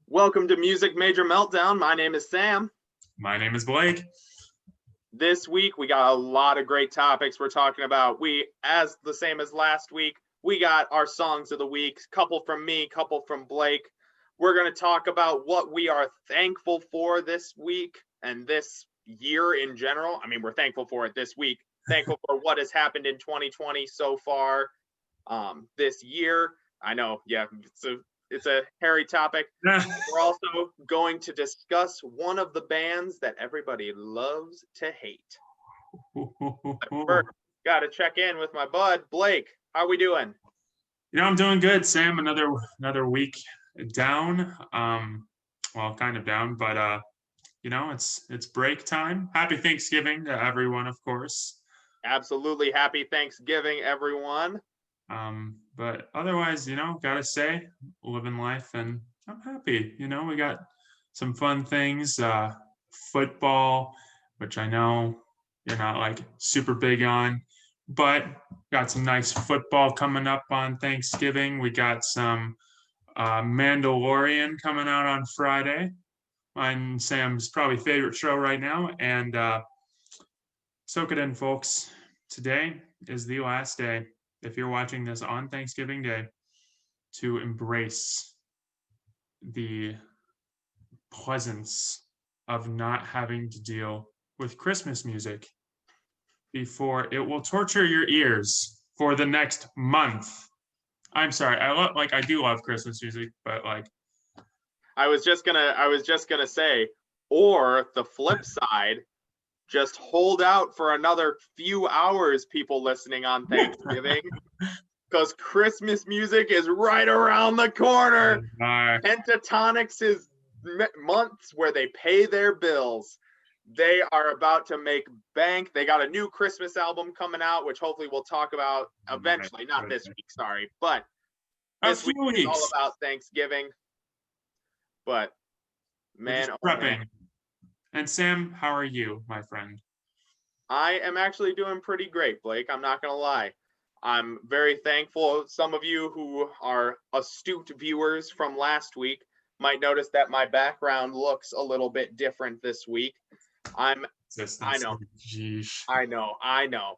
Welcome to Music Major Meltdown. My name is Sam. My name is Blake. This week we got a lot of great topics we're talking about. As the same as last week, we got our songs of the week, couple from me, couple from Blake. We're going to talk about what we are thankful for this week and this year in general. I mean, we're thankful for it this week. Thankful for what has happened in 2020 so far this year. I know, yeah, it's a hairy topic. We're also going to discuss one of the bands that everybody loves to hate. First, got to check in with my bud, Blake. How we doing? I'm doing good, Sam. Another week down. Well, kind of down, but it's break time. Happy Thanksgiving to everyone, of course. Absolutely happy Thanksgiving, everyone. But otherwise, gotta say, living life, and I'm happy. We got some fun things. Football, which I know you're not like super big on, but got some nice football coming up on Thanksgiving. We got some Mandalorian coming out on Friday. Mine, Sam's probably favorite show right now, and soak it in, folks. Today is the last day, if you're watching this on Thanksgiving Day, to embrace the pleasance of not having to deal with Christmas music before it will torture your ears for the next month. I'm sorry, I do love Christmas music, but I was just gonna say, or the flip side, just hold out for another few hours, people listening on Thanksgiving, because Christmas music is right around the corner. Pentatonics is months where they pay their bills. They are about to make bank. They got a new Christmas album coming out, which hopefully we'll talk about eventually. Not this week, sorry, but this week is all about Thanksgiving. But man, oh man. And Sam, how are you, my friend? I am actually doing pretty great, Blake. I'm not going to lie. I'm very thankful. Some of you who are astute viewers from last week might notice that my background looks a little bit different this week. I know.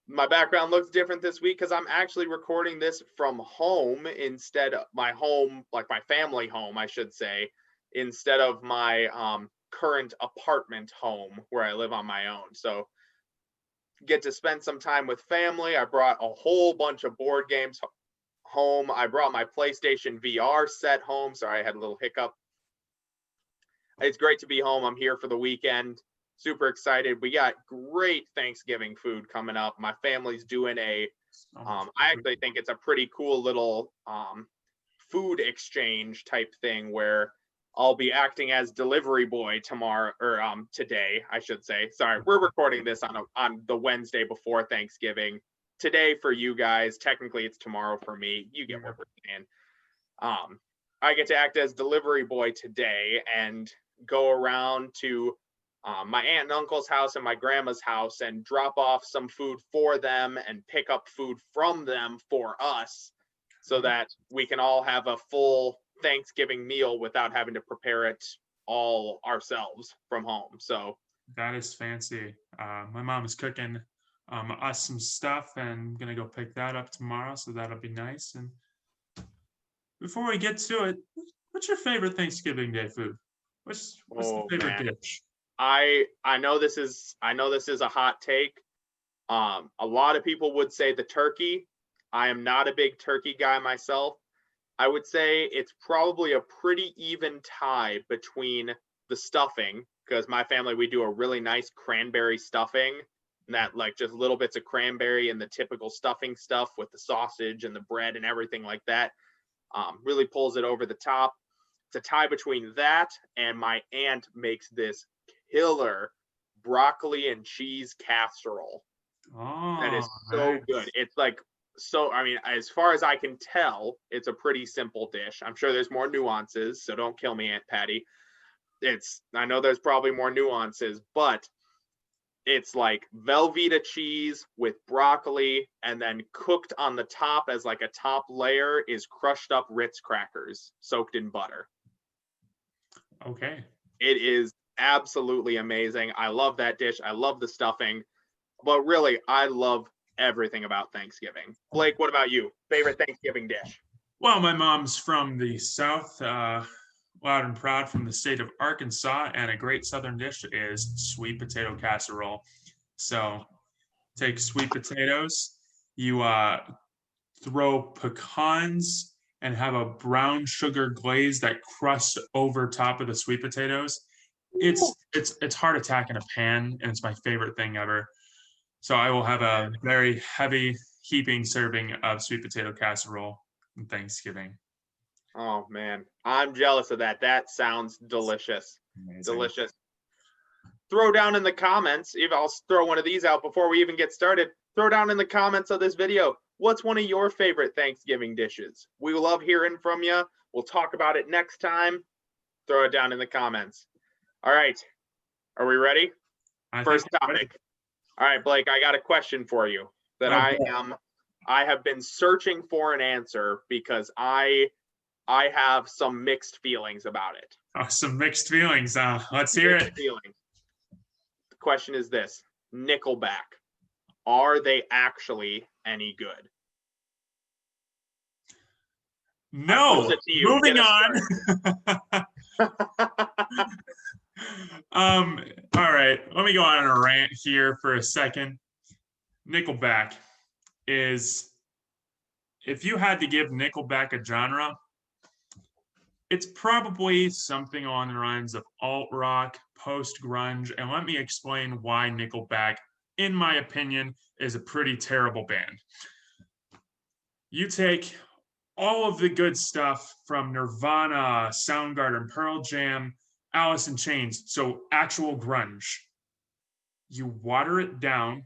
My background looks different this week because I'm actually recording this from home instead of my home, like my family home, I should say, instead of my current apartment home where I live on my own. So get to spend some time with family. I brought a whole bunch of board games home. I brought my PlayStation VR set home. Sorry, I had a little hiccup. It's great to be home. I'm here for the weekend. Super excited. We got great Thanksgiving food coming up. My family's doing I actually think it's a pretty cool little food exchange type thing where I'll be acting as delivery boy tomorrow, or today, I should say. Sorry, we're recording this on the Wednesday before Thanksgiving. Today for you guys, technically it's tomorrow for me. You get what we're saying. I get to act as delivery boy today and go around to my aunt and uncle's house and my grandma's house and drop off some food for them and pick up food from them for us so that we can all have a full Thanksgiving meal without having to prepare it all ourselves from home. So that is fancy. My mom is cooking us some stuff, and I'm gonna go pick that up tomorrow, so that'll be nice. And before we get to it, what's your favorite Thanksgiving Day food? What's the favorite dish? I know this is a hot take. A lot of people would say the turkey. I am not a big turkey guy myself. I would say it's probably a pretty even tie between the stuffing, because my family, we do a really nice cranberry stuffing, and that like just little bits of cranberry and the typical stuffing stuff with the sausage and the bread and everything like that really pulls it over the top. It's a tie between that and my aunt makes this killer broccoli and cheese casserole. That is so good. It's like, so, I mean, as far as I can tell, it's a pretty simple dish. I'm sure there's more nuances, so don't kill me, Aunt Patty. I know there's probably more nuances, but it's like Velveeta cheese with broccoli, and then cooked on the top as like a top layer is crushed up Ritz crackers soaked in butter. Okay. It is absolutely amazing. I love that dish. I love the stuffing, but really, I love everything about Thanksgiving. Blake, what about you? Favorite Thanksgiving dish? Well, my mom's from the South, loud and proud from the state of Arkansas, and a great Southern dish is sweet potato casserole. So take sweet potatoes, you throw pecans and have a brown sugar glaze that crusts over top of the sweet potatoes. It's heart attack in a pan, and it's my favorite thing ever. So I will have a very heavy heaping serving of sweet potato casserole on Thanksgiving. Oh man, I'm jealous of that. That sounds delicious. Amazing. Delicious. Throw down in the comments, if I'll throw one of these out before we even get started. Throw down in the comments of this video, what's one of your favorite Thanksgiving dishes? We love hearing from you. We'll talk about it next time. Throw it down in the comments. All right. Are we ready? First topic. All right, Blake, I got a question for you that I have been searching for an answer because I have some mixed feelings about it. Oh, some mixed feelings. Let's hear it. Feelings. The question is this: Nickelback, are they actually any good? No. Moving on. All right. Let me go on a rant here for a second. Nickelback is, if you had to give Nickelback a genre, it's probably something along the lines of alt rock, post grunge, and let me explain why Nickelback, in my opinion, is a pretty terrible band. You take all of the good stuff from Nirvana, Soundgarden, Pearl Jam, Alice in Chains, so actual grunge. You water it down,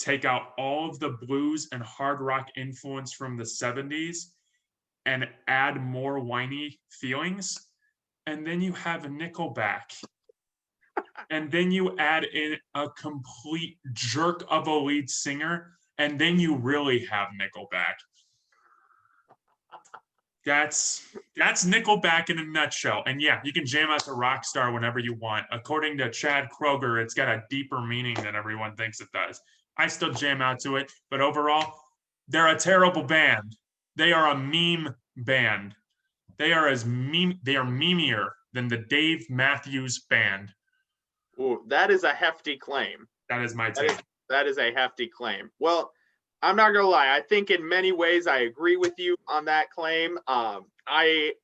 take out all of the blues and hard rock influence from the 70s, and add more whiny feelings, and then you have a Nickelback. And then you add in a complete jerk of a lead singer, and then you really have Nickelback. That's Nickelback in a nutshell. And yeah, you can jam out to Rockstar whenever you want. According to Chad Kroeger, it's got a deeper meaning than everyone thinks it does. I still jam out to it, but overall, they're a terrible band. They are a meme band. They are memeier than the Dave Matthews Band. Ooh, that is a hefty claim. That is my take. That is a hefty claim. Well, I'm not gonna lie. I think in many ways I agree with you on that claim. I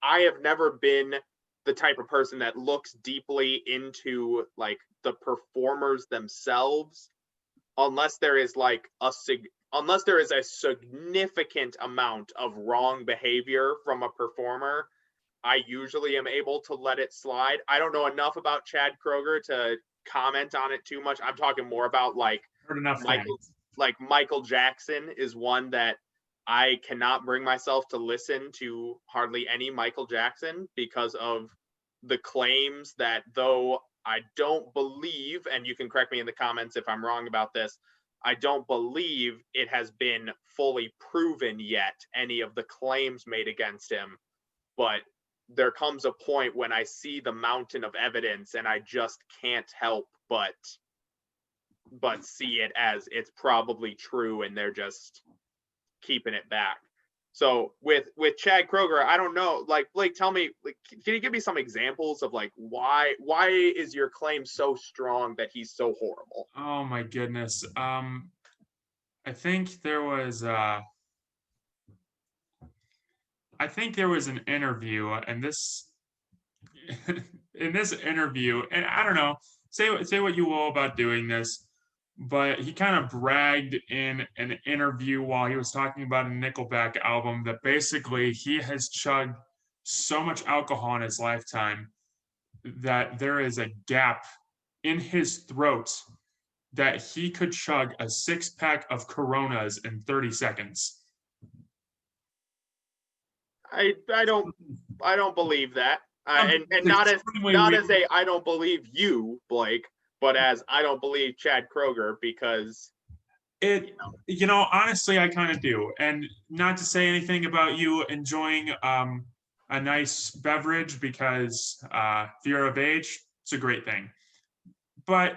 have never been the type of person that looks deeply into like the performers themselves, unless there is a significant amount of wrong behavior from a performer. I usually am able to let it slide. I don't know enough about Chad Kroeger to comment on it too much. I'm talking more about like Michael Jackson is one that I cannot bring myself to listen to hardly any Michael Jackson because of the claims that, though I don't believe, and you can correct me in the comments if I'm wrong about this, I don't believe it has been fully proven yet, any of the claims made against him. But there comes a point when I see the mountain of evidence and I just can't help but see it as it's probably true and they're just keeping it back. So with Chad Kroeger, I don't know, like Blake, tell me, like, can you give me some examples of like why is your claim so strong that he's so horrible? Oh my goodness. I think there was an interview, and this in this interview, and I don't know, say what you will about doing this, but he kind of bragged in an interview while he was talking about a Nickelback album that basically he has chugged so much alcohol in his lifetime that there is a gap in his throat that he could chug a 6-pack of Coronas in 30 seconds. I don't believe that. And not as I don't believe you, Blake, but as I don't believe Chad Kroeger, because honestly, I kind of do. And not to say anything about you enjoying a nice beverage because if you're of age, it's a great thing. But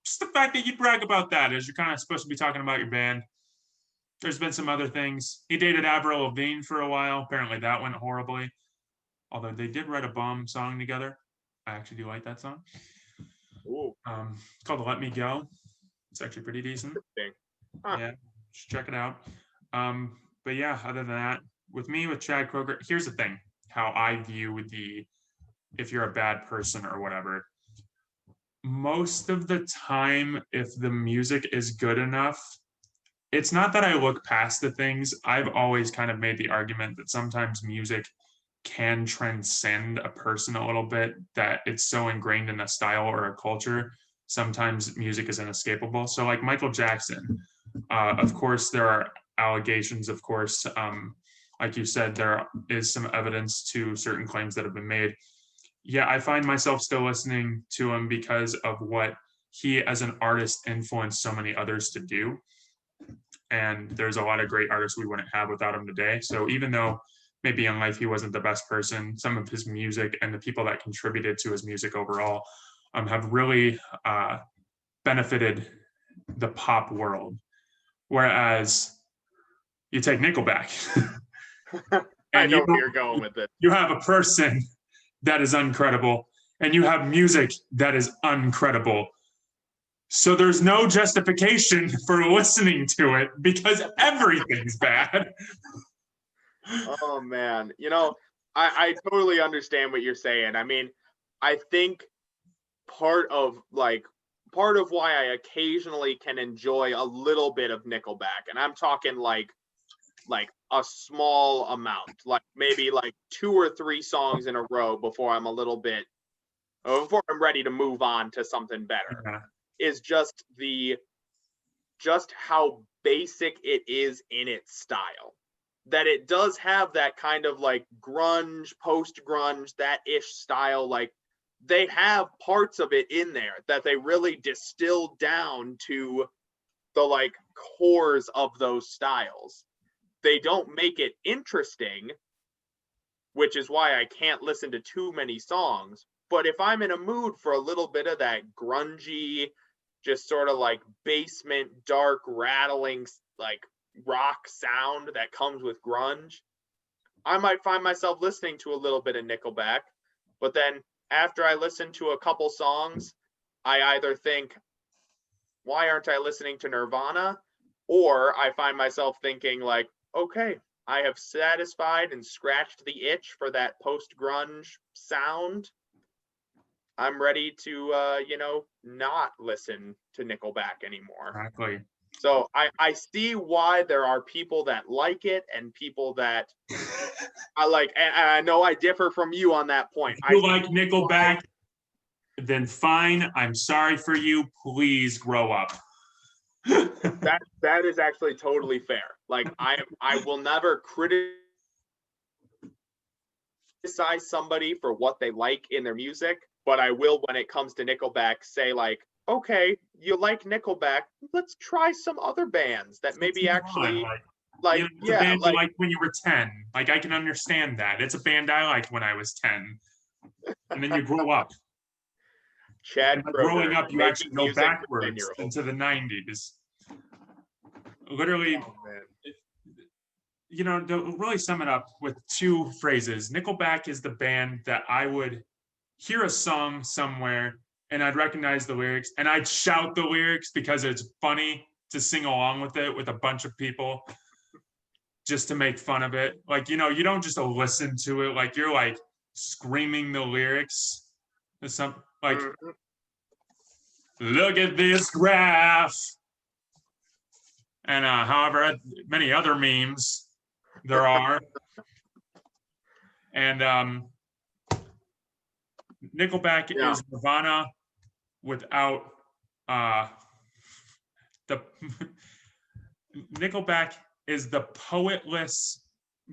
just the fact that you brag about that is you're kind of supposed to be talking about your band. There's been some other things. He dated Avril Lavigne for a while. Apparently that went horribly. Although they did write a bomb song together. I actually do like that song. Ooh. It's called Let Me Go. It's actually pretty decent. Huh. Yeah, just check it out. But yeah, other than that, with me, with Chad Kroger, here's the thing, how I view if you're a bad person or whatever. Most of the time, if the music is good enough, it's not that I look past the things. I've always kind of made the argument that sometimes music can transcend a person a little bit, that it's so ingrained in a style or a culture. Sometimes music is inescapable. So, like Michael Jackson, of course, there are allegations, of course. Like you said, there is some evidence to certain claims that have been made. Yeah, I find myself still listening to him because of what he as an artist influenced so many others to do. And there's a lot of great artists we wouldn't have without him today. So even though maybe in life he wasn't the best person, some of his music and the people that contributed to his music overall have really benefited the pop world. Whereas you take Nickelback I and know where you're going with it. You have a person that is uncredible and you have music that is uncredible. So there's no justification for listening to it because everything's bad. Oh man, I totally understand what you're saying. I mean, I think part of why I occasionally can enjoy a little bit of Nickelback, and I'm talking like a small amount, like maybe like 2 or 3 songs in a row before I'm ready to move on to something better. Yeah. Is just how basic it is in its style. That it does have that kind of like grunge, post-grunge, that ish style. Like they have parts of it in there that they really distilled down to the like cores of those styles. They don't make it interesting, which is why I can't listen to too many songs. But if I'm in a mood for a little bit of that grungy, just sort of like basement, dark, rattling, like rock sound that comes with grunge, I might find myself listening to a little bit of Nickelback. But then after I listen to a couple songs, I either think, why aren't I listening to Nirvana? Or I find myself thinking like, okay, I have satisfied and scratched the itch for that post-grunge sound. I'm ready to, not listen to Nickelback anymore. Exactly. So I see why there are people that like it and people that I like. And I know I differ from you on that point. If you like Nickelback, then fine. I'm sorry for you. Please grow up. that is actually totally fair. Like I will never criticize somebody for what they like in their music, but I will, when it comes to Nickelback, say like, okay, you like Nickelback, let's try some other bands that maybe actually like, it's a yeah, band like, you liked when you were 10. Like I can understand that. It's a band I liked when I was 10. And then you grow up. Chad Kroger, growing up, you actually go backwards for into the 90s. Literally, to really sum it up with 2 phrases, Nickelback is the band that I would hear a song somewhere and I'd recognize the lyrics and I'd shout the lyrics because it's funny to sing along with it with a bunch of people just to make fun of it. Like, you don't just listen to it, like you're like screaming the lyrics or something like, look at this graph. And however many other memes there are. And Nickelback is Nirvana without the Nickelback is the poetless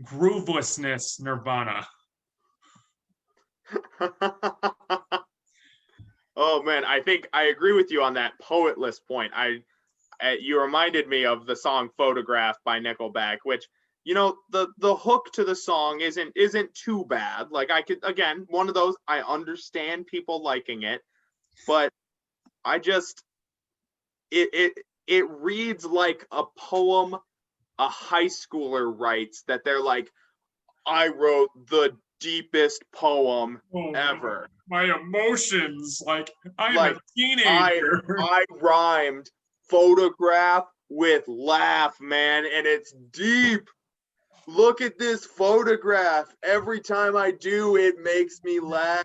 groovelessness Nirvana. Oh man, I think I agree with you on that poetless point. You reminded me of the song Photograph by Nickelback, which, the hook to the song isn't too bad. Like I could, again, one of those, I understand people liking it, but I just it reads like a poem a high schooler writes, that they're like, I wrote the deepest poem ever. My emotions, like I'm Like a teenager. I rhymed photograph with laugh, man, and it's deep. Look at this photograph. Every time I do, it makes me laugh.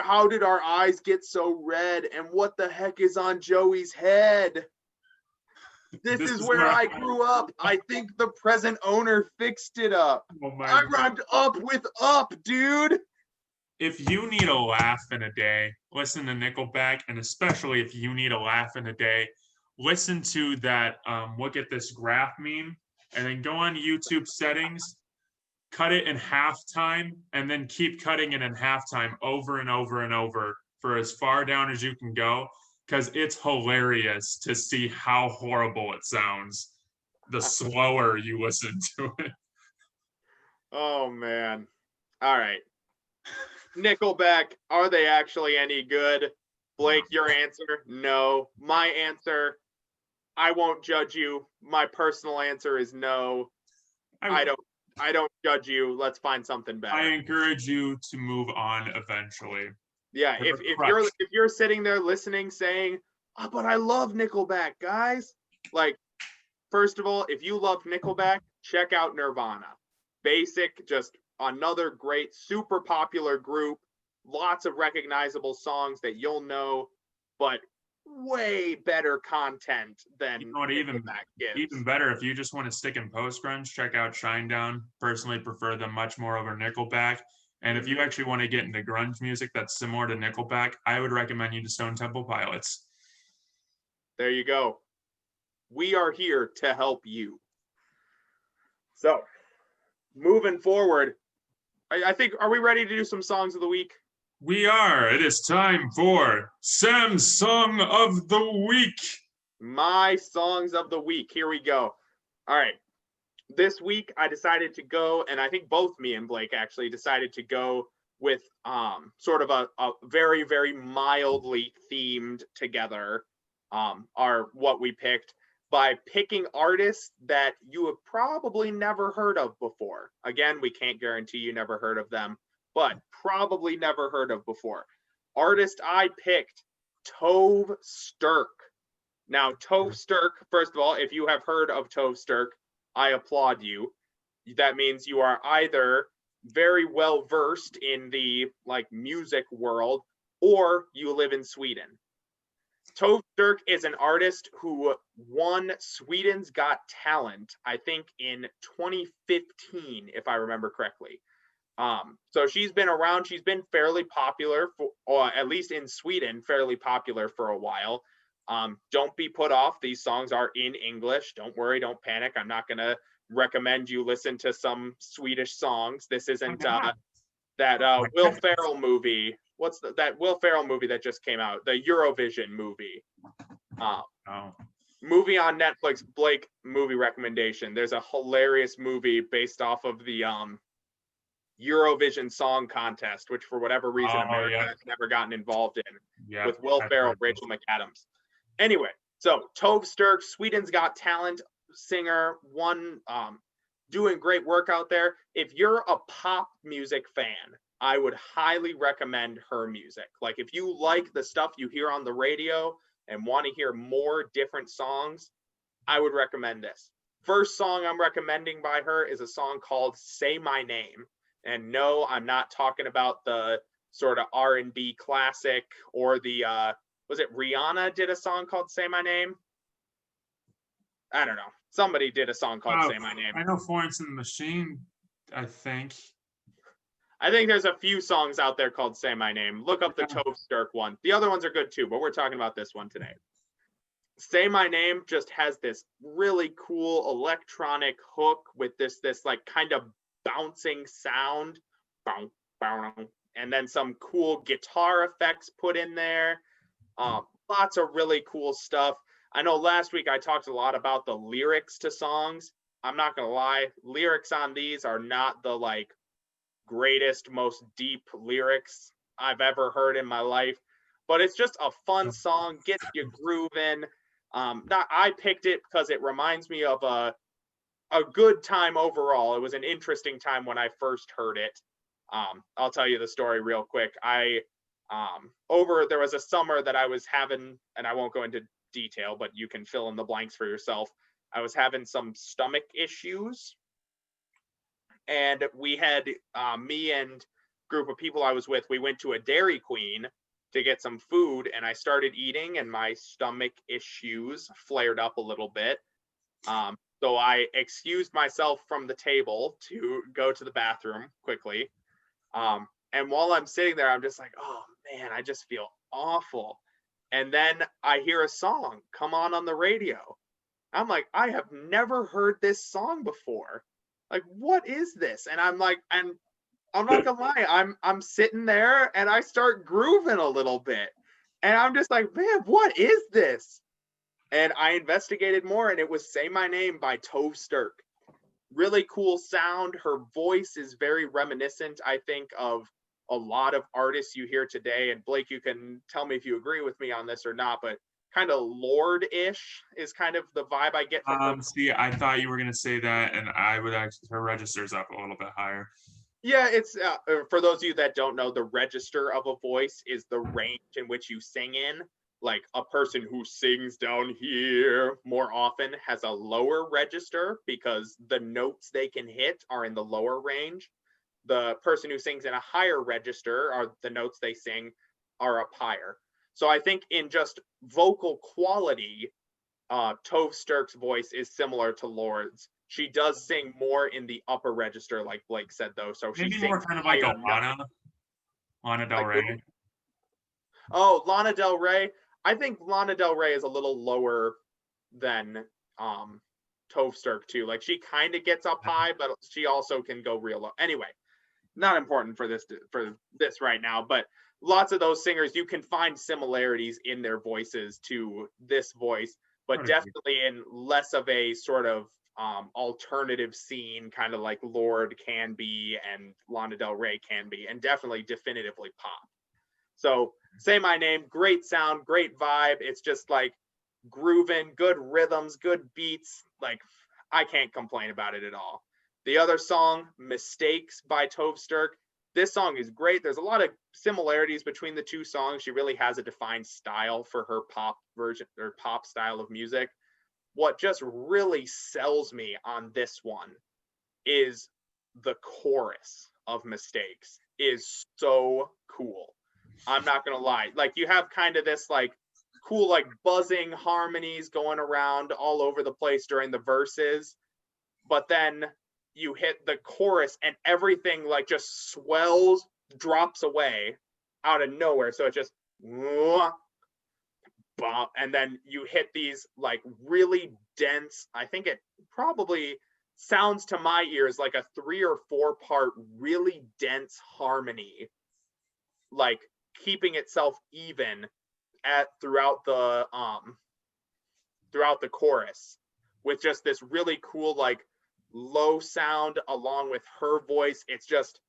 How did our eyes get so red? And what the heck is on Joey's head? This is where I grew up. I think the present owner fixed it up. I rhymed up with up, dude. If you need a laugh in a day, listen to Nickelback, and especially if you need a laugh in a day, listen to that look at this graph meme, and then go on YouTube settings, cut it in halftime, and then keep cutting it in halftime over and over and over for as far down as you can go, because it's hilarious to see how horrible it sounds the slower you listen to it. Oh, man. All right. Nickelback, are they actually any good? Blake, your answer? No. My answer, I won't judge you. My personal answer is no. I don't judge you. Let's find something better. I encourage you to move on eventually. Yeah, if you're sitting there listening saying, oh, but I love Nickelback, guys. Like, first of all, if you love Nickelback, check out Nirvana. Basic, just another great, super popular group. Lots of recognizable songs that you'll know, but way better content than Nickelback gives. Even better, if you just want to stick in post-grunge, check out Shinedown. Personally prefer them much more over Nickelback. And if you actually want to get into grunge music that's similar to Nickelback, I would recommend you to Stone Temple Pilots. There you go. We are here to help you. So, moving forward, I think, are we ready to do some songs of the week? We are. It is time for Sam's Song of the Week. My songs of the week. Here we go. All right. This week I decided to go, and I think both me and Blake actually decided to go with sort of a very, very mildly themed together are what we picked, by picking artists that you have probably never heard of before. Again, we can't guarantee you never heard of them, but probably never heard of before. Artist I picked, Tove Sturk. Now, Tove Sturk, first of all, if you have heard of Tove Sturk, I applaud you. That means you are either very well versed in the music world, or you live in Sweden. Tove Sturk is an artist who won Sweden's Got Talent, I think in 2015, if I remember correctly. So she's been around. She's been fairly popular, or at least in Sweden, fairly popular for a while. Don't be put off. These songs are in English. Don't worry. Don't panic. I'm not going to recommend you listen to some Swedish songs. This isn't that Will Ferrell movie. What's that Will Ferrell movie that just came out? The Eurovision movie. Movie on Netflix. Blake, movie recommendation. There's a hilarious movie based off of the Eurovision Song Contest, which for whatever reason America has never gotten involved in, with Will Ferrell, Rachel McAdams. Anyway, so Tove Sturk, Sweden's Got Talent singer, doing great work out there. If you're a pop music fan, I would highly recommend her music. Like, if you like the stuff you hear on the radio and want to hear more different songs, I would recommend this. First song I'm recommending by her is a song called Say My Name. And no, I'm not talking about the sort of R&B classic, or the, was it Rihanna did a song called Say My Name? I don't know. Somebody did a song called Say My Name. I know Florence and the Machine, I think. I think there's a few songs out there called Say My Name. Look up the Tove Sturk one. The other ones are good too, but we're talking about this one today. Say My Name just has this really cool electronic hook with this like kind of bouncing sound, and then some cool guitar effects put in there. Lots of really cool stuff. I know last week I talked a lot about the lyrics to songs. I'm not gonna lie, lyrics on these are not the like greatest, most deep lyrics I've ever heard in my life, but it's just a fun song, gets you grooving. Not I picked it because it reminds me of a good time overall. It was an interesting time when I first heard it. I'll tell you the story real quick. There was a summer that I was having, and I won't go into detail, but you can fill in the blanks for yourself. I was having some stomach issues, and we had me and group of people I was with, we went to a Dairy Queen to get some food, and I started eating, and my stomach issues flared up a little bit. So I excused myself from the table to go to the bathroom quickly. And while I'm sitting there, I'm just like, oh man, I just feel awful. And then I hear a song come on the radio. I'm like, I have never heard this song before. Like, what is this? And I'm like, and I'm not gonna lie, I'm sitting there and I start grooving a little bit. And I'm just like, man, what is this? And I investigated more, and it was Say My Name by Tove Sturk. Really cool sound. Her voice is very reminiscent, I think, of a lot of artists you hear today. And Blake, you can tell me if you agree with me on this or not, but kind of Lorde-ish is kind of the vibe I get from her. See, I thought you were gonna say that, and I would actually, her register's up a little bit higher. Yeah, it's for those of you that don't know, the register of a voice is the range in which you sing in. Like a person who sings down here more often has a lower register because the notes they can hit are in the lower range. The person who sings in a higher register, or the notes they sing, are up higher. So I think in just vocal quality, Tove Sturk's voice is similar to Lorde's. She does sing more in the upper register, like Blake said, though. So she Maybe more sings kind of like a higher Lana Del like Rey. Oh, Lana Del Rey. I think Lana Del Rey is a little lower than Tove Sturk too. Like she kind of gets up high, but she also can go real low. Anyway, not important for this right now, but lots of those singers, you can find similarities in their voices to this voice, but definitely in less of a sort of alternative scene, kind of like Lorde can be and Lana Del Rey can be, and definitely definitively pop. So Say My Name, great sound, great vibe. It's just like grooving, good rhythms, good beats. Like I can't complain about it at all. The other song, Mistakes by Tove Sturk. This song is great. There's a lot of similarities between the two songs. She really has a defined style for her pop version or pop style of music. What just really sells me on this one is the chorus of Mistakes is so cool. I'm not gonna lie. Like you have kind of this like cool like buzzing harmonies going around all over the place during the verses, but then you hit the chorus and everything like just swells, drops away out of nowhere. So it just and then you hit these like really dense, I think it probably sounds to my ears like a 3 or 4 part really dense harmony, like keeping itself even throughout the chorus with just this really cool like low sound along with her voice. It's just,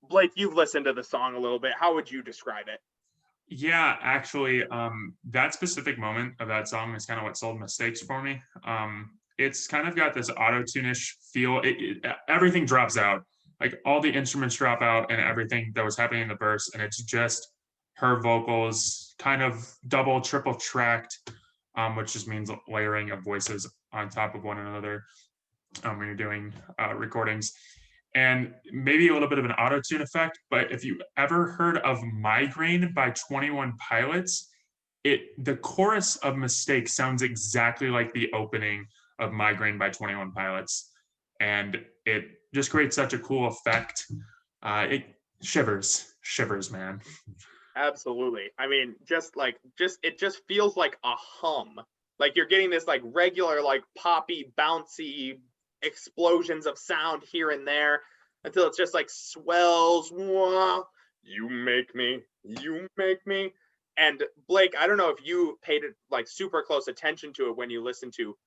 Blake, you've listened to the song a little bit. How would you describe it? Yeah, actually, that specific moment of that song is kind of what sold Mistakes for me. It's kind of got this auto-tune-ish feel. Everything drops out. Like all the instruments drop out and everything that was happening in the verse, and it's just her vocals kind of double, triple tracked, which just means layering of voices on top of one another when you're doing recordings. And maybe a little bit of an auto-tune effect, but if you ever heard of Migraine by 21 Pilots, the chorus of Mistake sounds exactly like the opening of Migraine by 21 Pilots. And it just creates such a cool effect. It shivers, man. Absolutely. I mean, it just feels like a hum. Like you're getting this like regular, like poppy, bouncy explosions of sound here and there until it's just like swells. You make me, And Blake, I don't know if you paid like super close attention to it when you listen to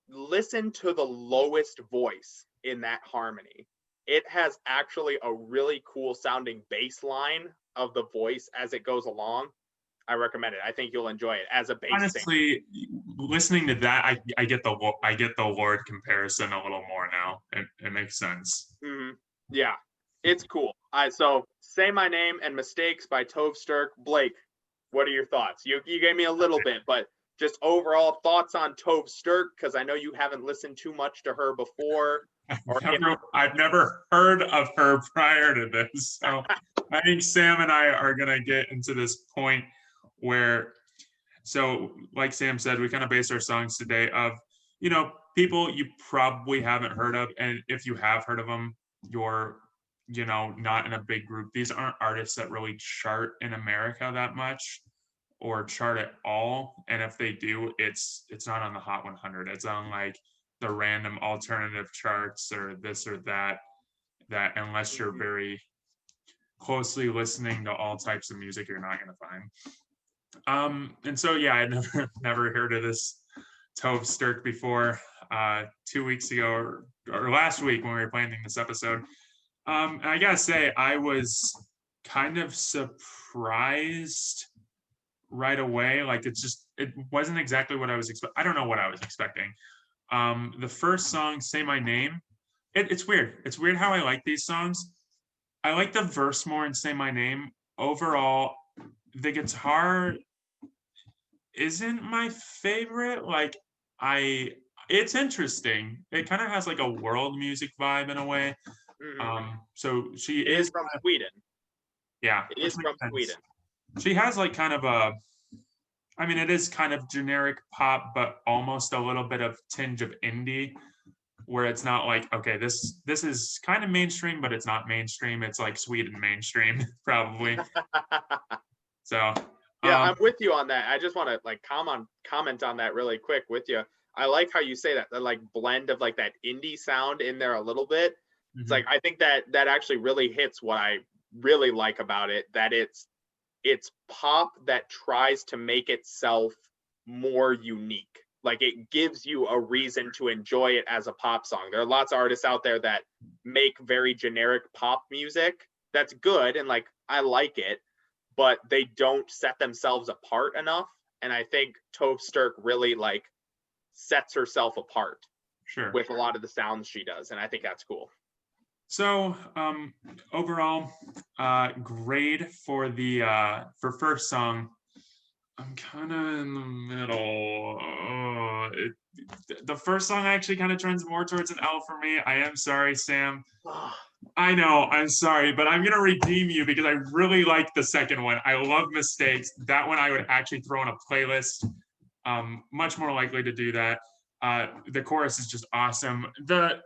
the lowest voice in that harmony. It has actually a really cool sounding bass line of the voice as it goes along. I recommend it. I think you'll enjoy it as a bass singer. Honestly, listening to that, I get the Lord comparison a little more now. It makes sense. Mm-hmm. Yeah, it's cool. So Say My Name and Mistakes by Tove Sturk. Blake, what are your thoughts? You gave me a little bit, but just overall thoughts on Tove Sturk, because I know you haven't listened too much to her before. I've never heard of her prior to this. So I think Sam and I are going to get into this point where, so like Sam said, we kind of base our songs today of, people you probably haven't heard of. And if you have heard of them, you're, not in a big group. These aren't artists that really chart in America that much or chart at all. And if they do, it's not on the Hot 100. It's on like the random alternative charts or this or that unless you're very closely listening to all types of music, you're not going to find. And so, yeah, I never heard of this Tove Sturk before. 2 weeks ago or last week when we were planning this episode. And I gotta say, I was kind of surprised right away. Like it wasn't exactly what I was expecting. I don't know what I was expecting. The first song, Say My Name, it's weird. It's weird how I like these songs. I like the verse more in Say My Name. Overall, the guitar isn't my favorite. Like it's interesting. It kind of has like a world music vibe in a way. So she is from Sweden. Yeah. It is from Sweden. She has like kind of it is kind of generic pop, but almost a little bit of tinge of indie, where it's not like, okay, this is kind of mainstream, but it's not mainstream. It's like Sweden mainstream, probably. So yeah, I'm with you on that. I just want to like comment on that really quick with you. I like how you say that like blend of like that indie sound in there a little bit. Mm-hmm. It's like I think that actually really hits what I really like about it, that it's pop that tries to make itself more unique. Like it gives you a reason to enjoy it as a pop song. There are lots of artists out there that make very generic pop music that's good and like I like it, but they don't set themselves apart enough. And I think Tove Sturk really like sets herself apart with a lot of the sounds she does. And I think that's cool. So overall, grade for for first song, I'm kind of in the middle. The first song actually kind of trends more towards an L for me. I am sorry, Sam. I know, I'm sorry, but I'm gonna redeem you because I really like the second one. I love Mistakes. That one I would actually throw in a playlist. Much more likely to do that. The chorus is just awesome. The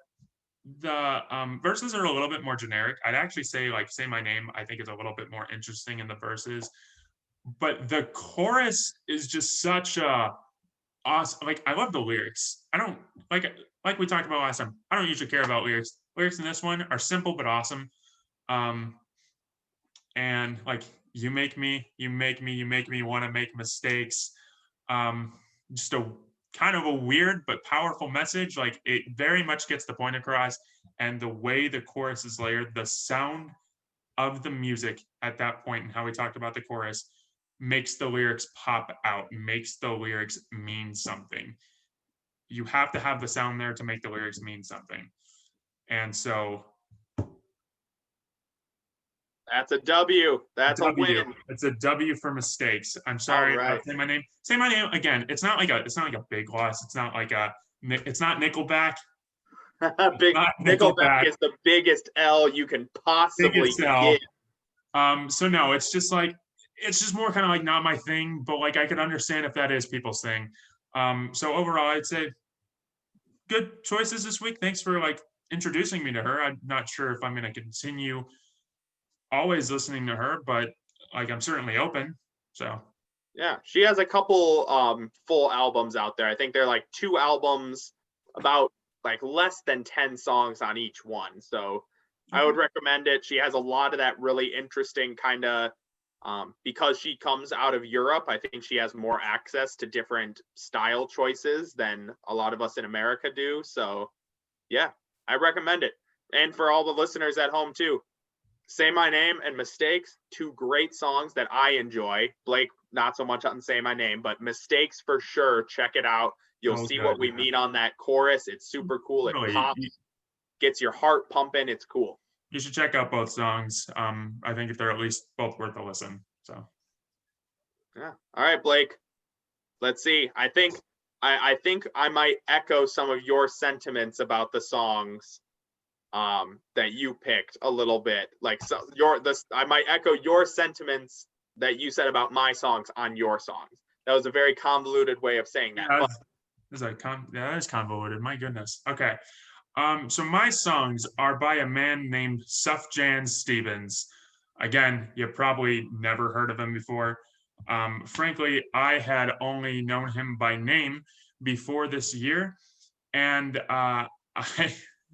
verses are a little bit more generic. I'd actually say like Say My Name, I think is a little bit more interesting in the verses, but the chorus is just such a awesome. Like I love the lyrics. I don't like we talked about last time. I don't usually care about lyrics. Lyrics in this one are simple but awesome. And like you make me want to make mistakes. Just a kind of a weird but powerful message. Like it very much gets the point across, and the way the chorus is layered, the sound of the music at that point and how we talked about the chorus makes the lyrics pop out, makes the lyrics mean something. You have to have the sound there to make the lyrics mean something. And so that's a W. That's a win. It's a W for Mistakes. I'm sorry. Right. Say My Name. Say My Name again. It's not like a big loss. It's not Nickelback. Nickelback is the biggest L you can possibly get. So no, it's just more kind of like not my thing, but like I could understand if that is people's thing. So overall, I'd say good choices this week. Thanks for like introducing me to her. I'm not sure if I'm going to continue always listening to her, but like I'm certainly open. So yeah, she has a couple full albums out there. I think they're like 2 albums, about like less than 10 songs on each one. So I would recommend it. She has a lot of that really interesting kind of Because she comes out of Europe, I think she has more access to different style choices than a lot of us in America do. So, yeah, I recommend it. And for all the listeners at home, too, Say My Name and Mistakes, two great songs that I enjoy. Blake, not so much on Say My Name, but Mistakes for sure. Check it out. You'll So see good. what we mean on that chorus. It's super cool. It Really, pops, gets your heart pumping. It's cool. you should check out both songs. I think they're at least both worth a listen. So Yeah. All right, Blake. Let's see. I think I might echo some of your sentiments about the songs that you picked a little bit. Like so I might echo your sentiments that you said about my songs on your songs. That was a very convoluted way of saying that. yeah, But that is convoluted. My goodness. Okay. So my songs are by a man named Sufjan Stevens. Again, you probably never heard of him before. Frankly, I had only known him by name before this year, and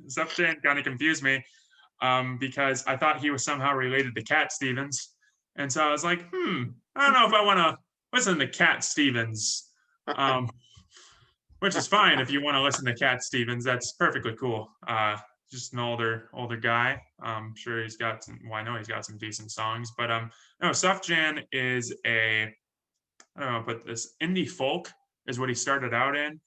Sufjan kind of confused me because I thought he was somehow related to Cat Stevens, and so I was like, I don't know if I want to listen to Cat Stevens. Which is fine if you want to listen to Cat Stevens. That's perfectly cool. Just an older guy. I'm sure he's got some. Well, I know he's got some decent songs, but no, Sufjan is I don't know, but this indie folk is what he started out in,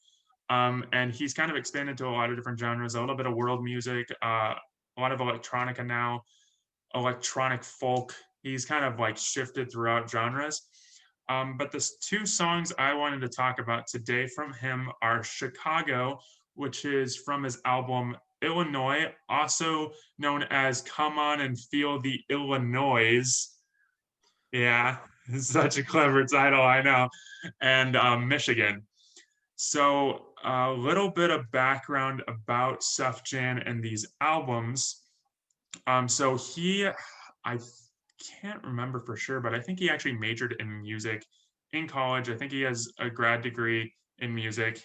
and he's kind of expanded to a lot of different genres. A little bit of world music, a lot of electronica now, electronic folk. He's kind of like shifted throughout genres. But the two songs I wanted to talk about today from him are Chicago, which is from his album Illinois, also known as Come On and Feel the Illinois. Yeah, such a clever title, I know. And Michigan. So a little bit of background about Sufjan and these albums. So I can't remember for sure, but I think he actually majored in music in college. I think he has a grad degree in music.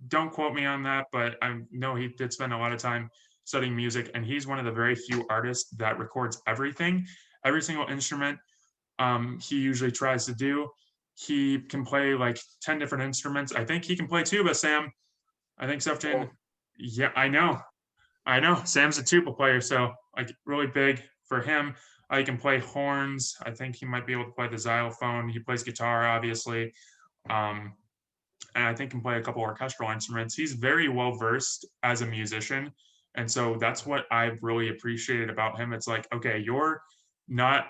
Don't quote me on that, but I know he did spend a lot of time studying music, and he's one of the very few artists that records everything, every single instrument he usually tries to do. He can play like 10 different instruments. I think he can play tuba, Sam. I think Sufjan, yeah, I know. I know Sam's a tuba player, so like really big for him. He can play horns. I think he might be able to play the xylophone. He plays guitar, obviously, and I think can play a couple orchestral instruments. He's very well versed as a musician, and so that's what I've really appreciated about him. It's like, okay, you're not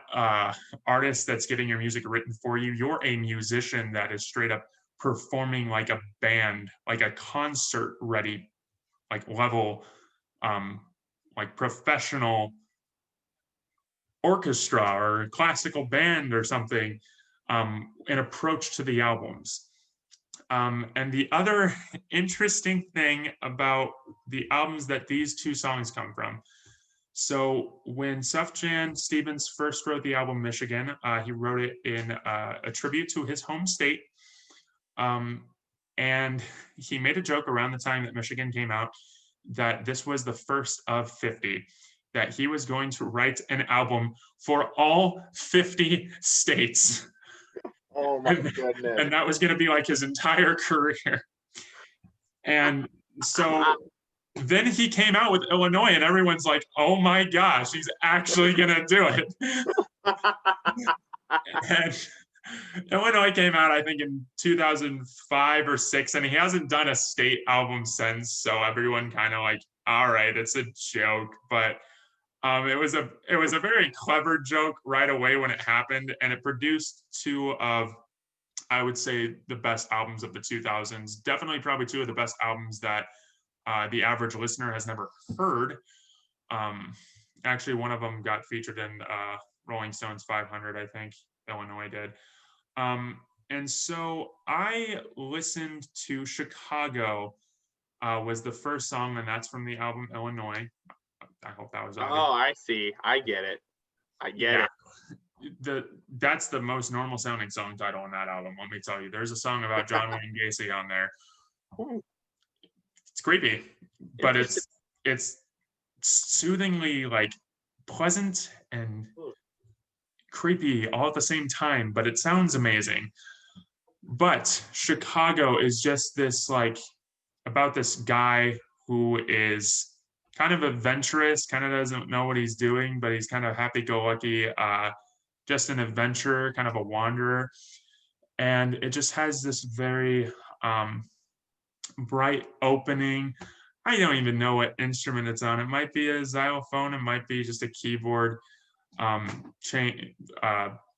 artist that's getting your music written for you. You're a musician that is straight up performing like a band, like a concert ready, like level like professional orchestra or classical band or something, an approach to the albums. And the other interesting thing about the albums that these two songs come from. So when Sufjan Stevens first wrote the album Michigan, he wrote it in a tribute to his home state. And he made a joke around the time that Michigan came out that this was the first of 50, that he was going to write an album for all 50 states. Oh my goodness. And that was going to be like his entire career. And so then he came out with Illinois, and everyone's like, oh my gosh, he's actually going to do it. And Illinois came out, I think, in 2005 or 6, and he hasn't done a state album since. So everyone kind of like, all right, it's a joke, but it was a very clever joke right away when it happened, and it produced two of, I would say, the best albums of the 2000s. Definitely, probably two of the best albums that the average listener has never heard. Actually, one of them got featured in Rolling Stone's 500, I think. Illinois did. And so I listened to Chicago was the first song, and that's from the album Illinois. I hope that was obvious. Oh, I see. I get it. I get it. That's the most normal sounding song title on that album. Let me tell you, there's a song about John Wayne Gacy on there. It's creepy, but it's soothingly like pleasant and creepy all at the same time, but it sounds amazing. But Chicago is just this like about this guy who is kind of adventurous, kind of doesn't know what he's doing, but he's kind of happy-go-lucky, just an adventurer, kind of a wanderer. And it just has this very bright opening. I don't even know what instrument it's on. It might be a xylophone, it might be just a keyboard chain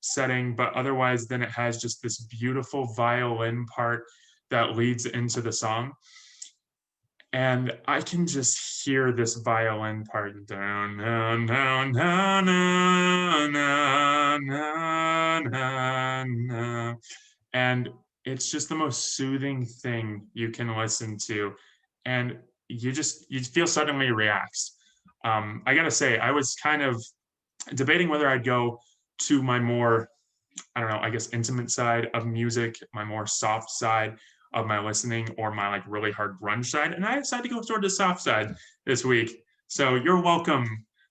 setting, but otherwise then it has just this beautiful violin part that leads into the song. And I can just hear this violin part down, down, down, down, down, down, down, down. And it's just the most soothing thing you can listen to. And you feel suddenly relaxed. I gotta say, I was kind of debating whether I'd go to my more, I don't know, I guess intimate side of music, my more soft side of my listening, or my like really hard grunge side. And I decided to go toward the soft side this week. So you're welcome,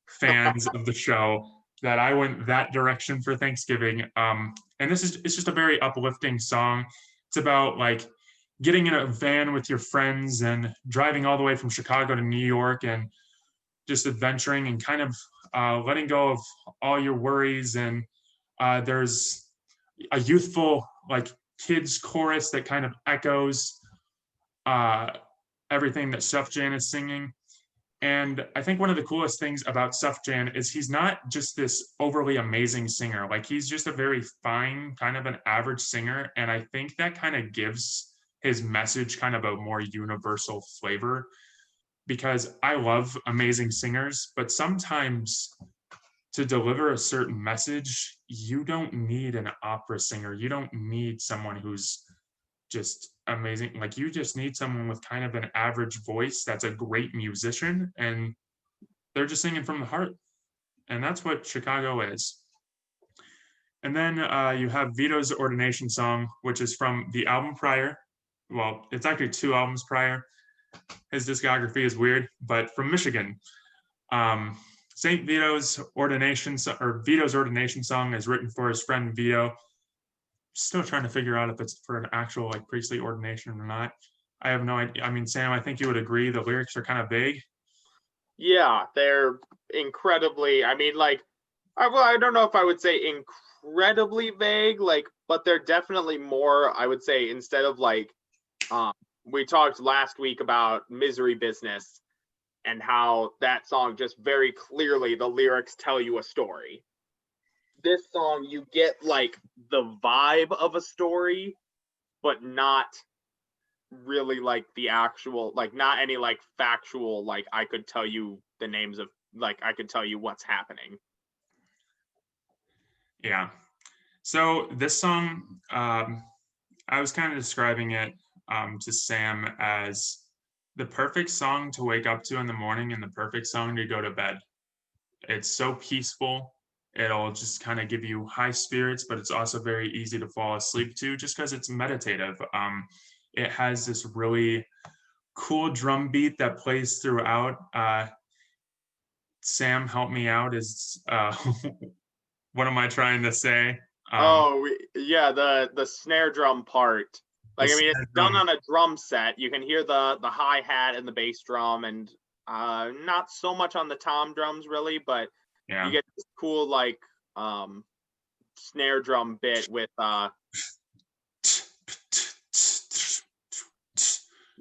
fans of the show, that I went that direction for Thanksgiving. And it's just a very uplifting song. It's about like getting in a van with your friends and driving all the way from Chicago to New York and just adventuring and kind of letting go of all your worries. And there's a youthful like kids chorus that kind of echoes everything that Sufjan is singing. And I think one of the coolest things about Sufjan is he's not just this overly amazing singer. Like he's just a very fine, kind of an average singer. And I think that kind of gives his message kind of a more universal flavor, because I love amazing singers, but sometimes to deliver a certain message, you don't need an opera singer. You don't need someone who's just amazing. Like you just need someone with kind of an average voice that's a great musician, and they're just singing from the heart. And that's what Chicago is. And then you have Vito's Ordination Song, which is from the album prior. Well, it's actually 2 albums prior. His discography is weird, but from Michigan. St. Vito's Ordination, or Vito's Ordination Song, is written for his friend Vito. Still trying to figure out if it's for an actual like priestly ordination or not. I have no idea. I mean, Sam, I think you would agree the lyrics are kind of vague. Yeah, they're incredibly, I mean, like, I don't know if I would say incredibly vague, like, but they're definitely more, I would say, instead of like, we talked last week about Misery Business and how that song just very clearly the lyrics tell you a story. This song, you get like the vibe of a story, but not really like the actual, like not any like factual, like I could tell you the names of, like I could tell you what's happening. Yeah. So this song, I was kind of describing it to Sam as the perfect song to wake up to in the morning and the perfect song to go to bed. It's so peaceful. It'll just kind of give you high spirits, but it's also very easy to fall asleep to just because it's meditative. It has this really cool drum beat that plays throughout. Sam, help me out. Is what am I trying to say? Yeah, the snare drum part. Like I mean, it's done on a drum set. You can hear the hi-hat and the bass drum, and not so much on the tom drums really, but yeah, you get this cool like snare drum bit with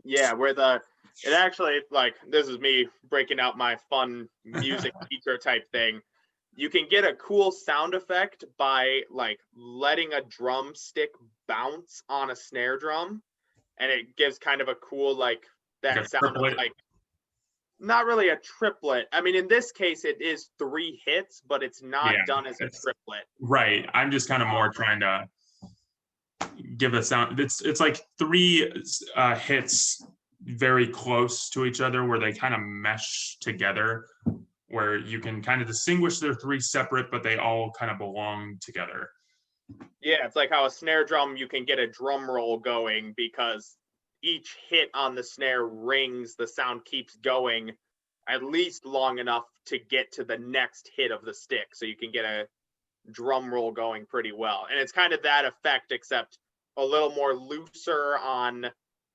yeah, where it actually, like, this is me breaking out my fun music teacher type thing. You can get a cool sound effect by like letting a drumstick bounce on a snare drum, and it gives kind of a cool like that like sound of like, not really a triplet. I mean, in this case, it is 3 hits, but it's not done as a triplet. Right. I'm just kind of more trying to give a sound. It's like 3 hits very close to each other where they kind of mesh together, where you can kind of distinguish they're 3 separate, but they all kind of belong together. Yeah, it's like how a snare drum, you can get a drum roll going because each hit on the snare rings, the sound keeps going at least long enough to get to the next hit of the stick. So you can get drum roll going pretty well. And it's kind of that effect, except a little more looser on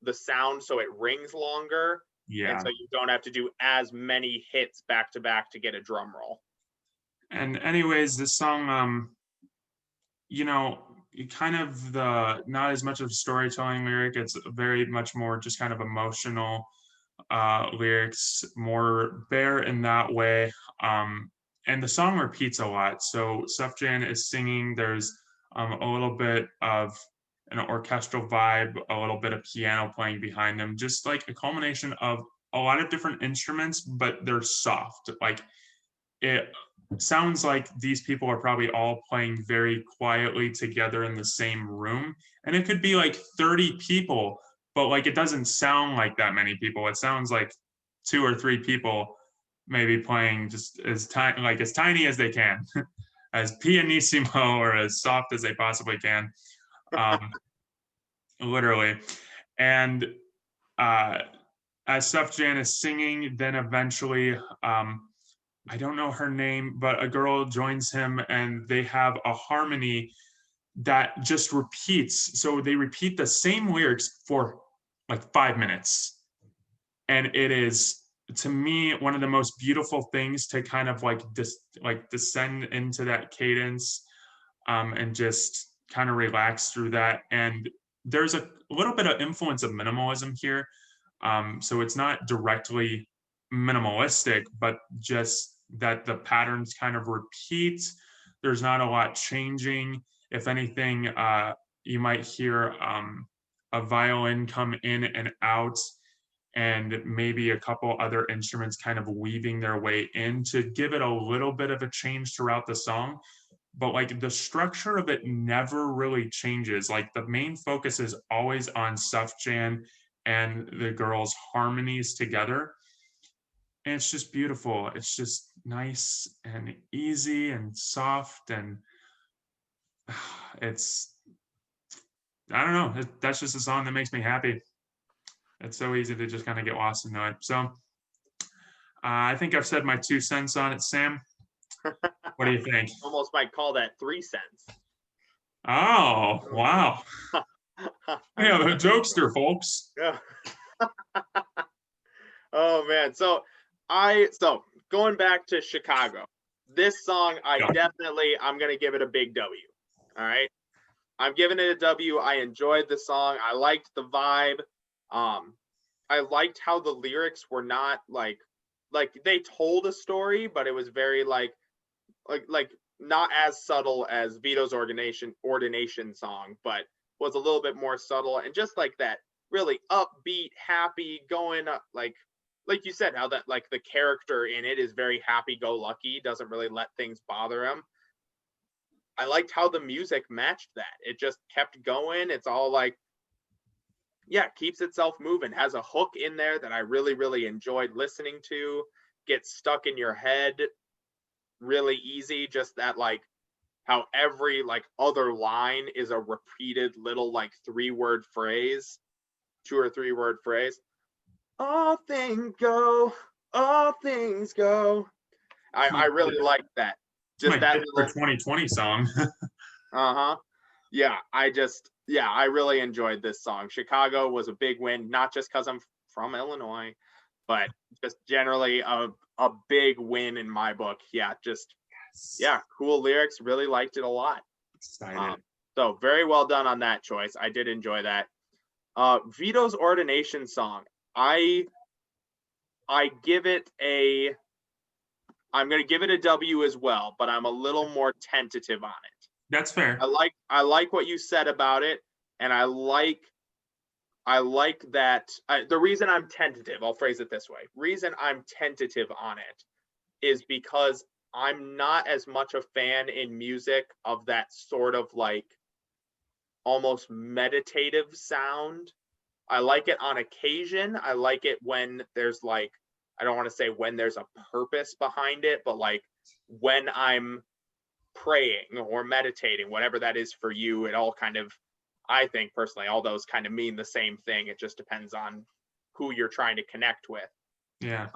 the sound, so it rings longer. Yeah. And so you don't have to do as many hits back to back to get a drum roll. And anyways, this song, you know, kind of the not as much of storytelling lyric, it's very much more just kind of emotional lyrics, more bare in that way. And the song repeats a lot. So Sufjan is singing, there's a little bit of an orchestral vibe, a little bit of piano playing behind them, just like a culmination of a lot of different instruments, but they're soft. Like it sounds like these people are probably all playing very quietly together in the same room. And it could be like 30 people, but like it doesn't sound like that many people. It sounds like 2 or 3 people maybe playing just as tiny, like as tiny as they can, as pianissimo or as soft as they possibly can. Literally. And as Sufjan is singing, then eventually I don't know her name, but a girl joins him and they have a harmony that just repeats. So they repeat the same lyrics for like 5 minutes. And it is, to me, one of the most beautiful things to kind of like descend into that cadence and just kind of relax through that. And there's a little bit of influence of minimalism here. So it's not directly minimalistic, but just that the patterns kind of repeat. There's not a lot changing. If anything, you might hear a violin come in and out, and maybe a couple other instruments kind of weaving their way in to give it a little bit of a change throughout the song. But like the structure of it never really changes. Like the main focus is always on Sufjan and the girls' harmonies together. And it's just beautiful. It's just nice and easy and soft. And it's, I don't know, that's just a song that makes me happy. It's so easy to just kind of get lost into it. So I think I've said my 2 cents on it, Sam. What do you think? Almost might call that 3 cents. Oh, wow. Yeah, the jokester, folks. Yeah. Oh man. So going back to Chicago, this song I'm gonna give it a big W. All right. I'm giving it a W. I enjoyed the song. I liked the vibe. I liked how the lyrics were not like they told a story, but it was very like not as subtle as Vito's ordination song, but was a little bit more subtle and just like that really upbeat, happy, going up, like you said, how that like the character in it is very happy-go-lucky, doesn't really let things bother him. I liked how the music matched that. It just kept going. It's all like, yeah, keeps itself moving, has a hook in there that I really, really enjoyed listening to, gets stuck in your head really easy. Just that, like, how every like other line is a repeated little like 3-word phrase, 2 or 3-word phrase. All things go, all things go. I really like that. Just that little 2020 song. Yeah, I really enjoyed this song. Chicago was a big win, not just because I'm from Illinois, but just generally a big win in my book. Yeah, just yeah, cool lyrics. Really liked it a lot. So very well done on that choice. I did enjoy that. Vito's ordination song. I'm going to give it a W as well, but I'm a little more tentative on it. That's fair. I like what you said about it, and I like that. The reason I'm tentative, I'll phrase it this way. Reason I'm tentative on it is because I'm not as much a fan in music of that sort of like almost meditative sound. I like it on occasion. I like it when there's like, I don't want to say when there's a purpose behind it, but like when I'm praying or meditating, whatever that is for you, it all kind of, I think personally, all those kind of mean the same thing. It just depends on who you're trying to connect with. Yeah.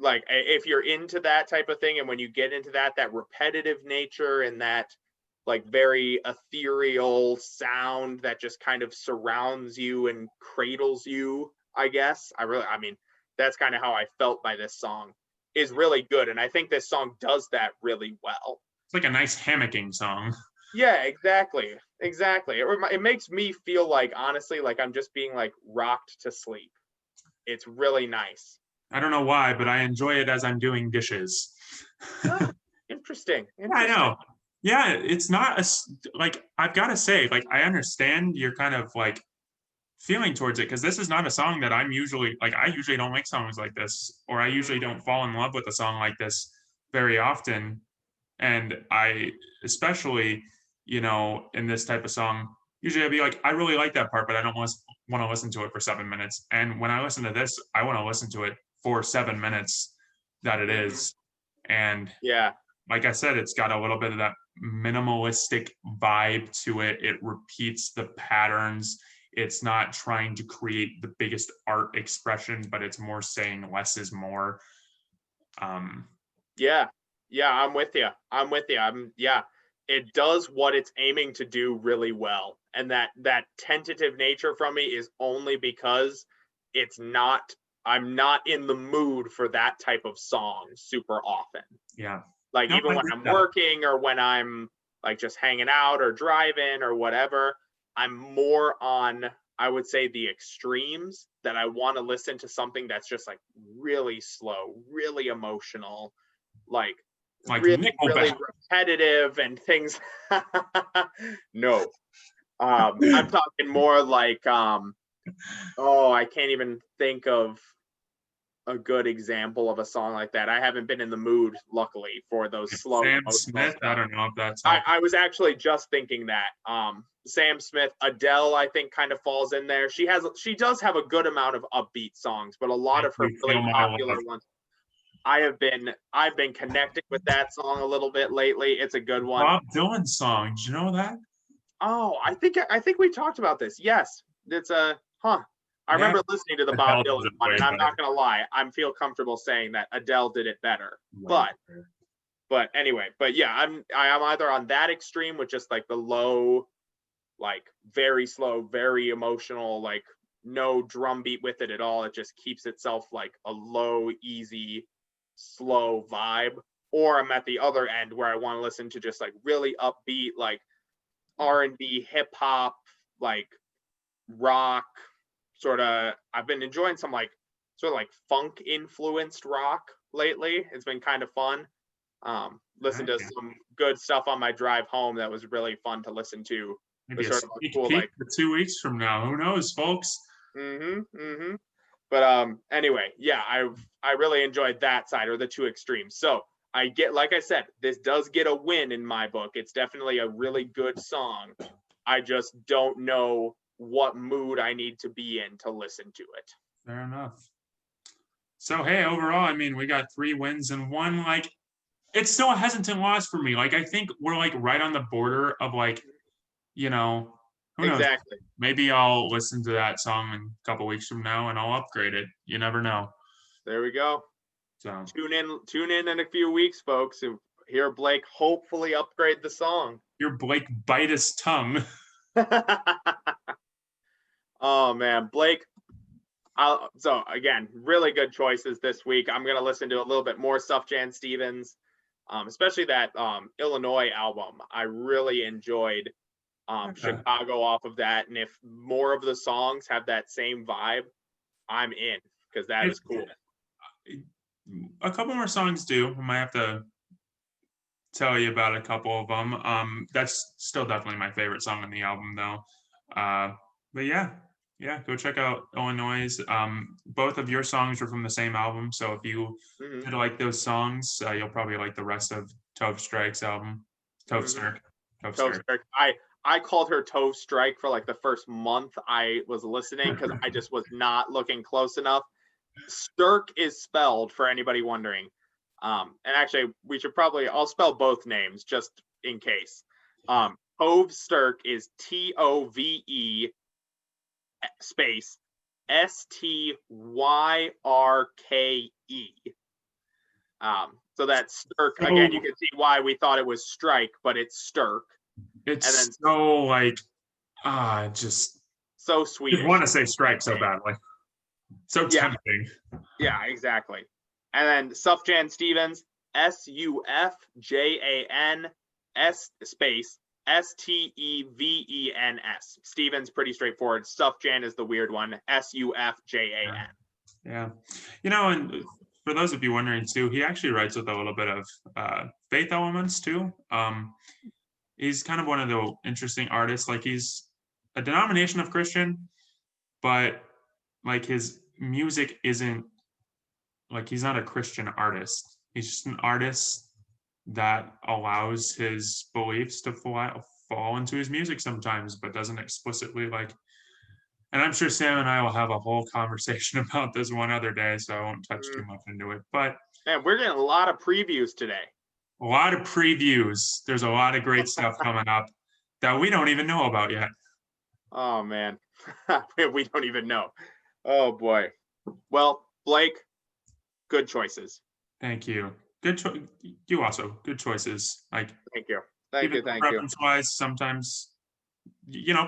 like if you're into that type of thing, and when you get into that repetitive nature and that like very ethereal sound that just kind of surrounds you and cradles you, I guess. I mean, that's kind of how I felt by this song, is really good. And I think this song does that really well. It's like a nice hammocking song. Yeah, exactly. Exactly. It makes me feel like, honestly, like I'm just being like rocked to sleep. It's really nice. I don't know why, but I enjoy it as I'm doing dishes. Ah, interesting. I Interesting. know. Yeah, it's not like, I've got to say, like, I understand you're kind of like feeling towards it, because this is not a song that I'm usually like. I usually don't like songs like this, or I usually don't fall in love with a song like this very often. And I, especially, in this type of song, usually I'd be like, I really like that part, but I don't want to listen to it for 7 minutes. And when I listen to this, I want to listen to it for 7 minutes that it is. And Yeah. like I said, it's got a little bit of that minimalistic vibe to it. It repeats the patterns. It's not trying to create the biggest art expression, but it's more saying less is more. Yeah. Yeah, I'm with you. I'm with you. Yeah. It does what it's aiming to do really well. And that tentative nature from me is only because it's not I'm not in the mood for that type of song super often. Yeah. Like No, even I when get I'm that. working or when I'm like just hanging out or driving or whatever, I'm more on, I would say, the extremes, that I want to listen to something that's just like really slow, really emotional, like Like really, really Nickelback. repetitive and things. No. I'm talking more like oh, I can't even think of a good example of a song like that. I haven't been in the mood, luckily, for those slow Sam emotional Smith. I stuff. don't know if that's I was actually just thinking that. Sam Smith, Adele, I think kind of falls in there. She does have a good amount of upbeat songs, but a lot of her You really Feel My popular Love. ones. I've been connecting with that song a little bit lately. It's a good one. Bob Dylan song. Did you know that? Oh, I think we talked about this. Yes. It's a huh. I Yeah. remember listening to the Bob Adele does Dylan it one, way and I'm better. not gonna lie, I feel comfortable saying that Adele did it better. Way But better. but anyway, but yeah, I'm either on that extreme with just like the low, like very slow, very emotional, like no drum beat with it at all. It just keeps itself like a low, easy, slow vibe. Or I'm at the other end where I want to listen to just like really upbeat, like R&B, hip hop, like rock, sort of. I've been enjoying some like sort of like funk influenced rock lately. It's been kind of fun. Listen to Okay. some good stuff on my drive home that was really fun to listen to. It Maybe was a sort of a sneak cool peek like for 2 weeks from now. Who knows, folks? But anyway, yeah, I really enjoyed that side, or the two extremes. So I get, like I said, this does get a win in my book. It's definitely a really good song. I just don't know what mood I need to be in to listen to it. Fair enough. So hey, overall, I mean, we got 3 wins and one. Like, it's still a hesitant loss for me. Like, I think we're like right on the border of like, you know, who knows? Exactly. Maybe I'll listen to that song in a couple weeks from now and I'll upgrade it. You never know. There we go. So Tune in a few weeks, folks, and hear Blake hopefully upgrade the song. your Blake bite his tongue. Oh man, Blake. So again, really good choices this week. I'm gonna listen to a little bit more Sufjan Stevens, especially that Illinois album. I really enjoyed Chicago off of that, and if more of the songs have that same vibe, I'm in, because that is cool. A couple more songs do. I might have to tell you about a couple of them. That's still definitely my favorite song on the album, though. But yeah, go check out Illinois. Both of your songs are from the same album, so if you Mm-hmm. did like those songs, you'll probably like the rest of Tove Strike's album. Tove Stirk. Tove Tove Stirk. Strike. I called her Tove Strike for like the first month I was listening, because I just was not looking close enough. Stirk is spelled, for anybody wondering. And actually, I'll spell both names just in case. Tove Stirk is Tove space Styrke. So that's Stirk. So Again, you can see why we thought it was Strike, but it's Stirk. it's And then so like just so just Swedish. want to say strike so badly. So Yeah. tempting. Yeah, exactly. And then Sufjan Stevens, Sufjan space Stevens. Stevens, pretty straightforward. Sufjan is the weird one. Sufjan. Yeah. And for those of you wondering too, he actually writes with a little bit of faith elements too. He's kind of one of the interesting artists. Like he's a denomination of Christian, but like his music isn't like he's not a Christian artist. He's just an artist that allows his beliefs to fall into his music sometimes, but doesn't explicitly like. And I'm sure Sam and I will have a whole conversation about this one other day, so I won't touch too much into it. But man, we're getting a lot of previews today. A lot of previews. There's a lot of great stuff coming up that we don't even know about yet. Oh man, we don't even know. Oh boy. Well, Blake, good choices. Thank you. Good choice. You also good choices. Like thank you. Thank you. Preference-wise, sometimes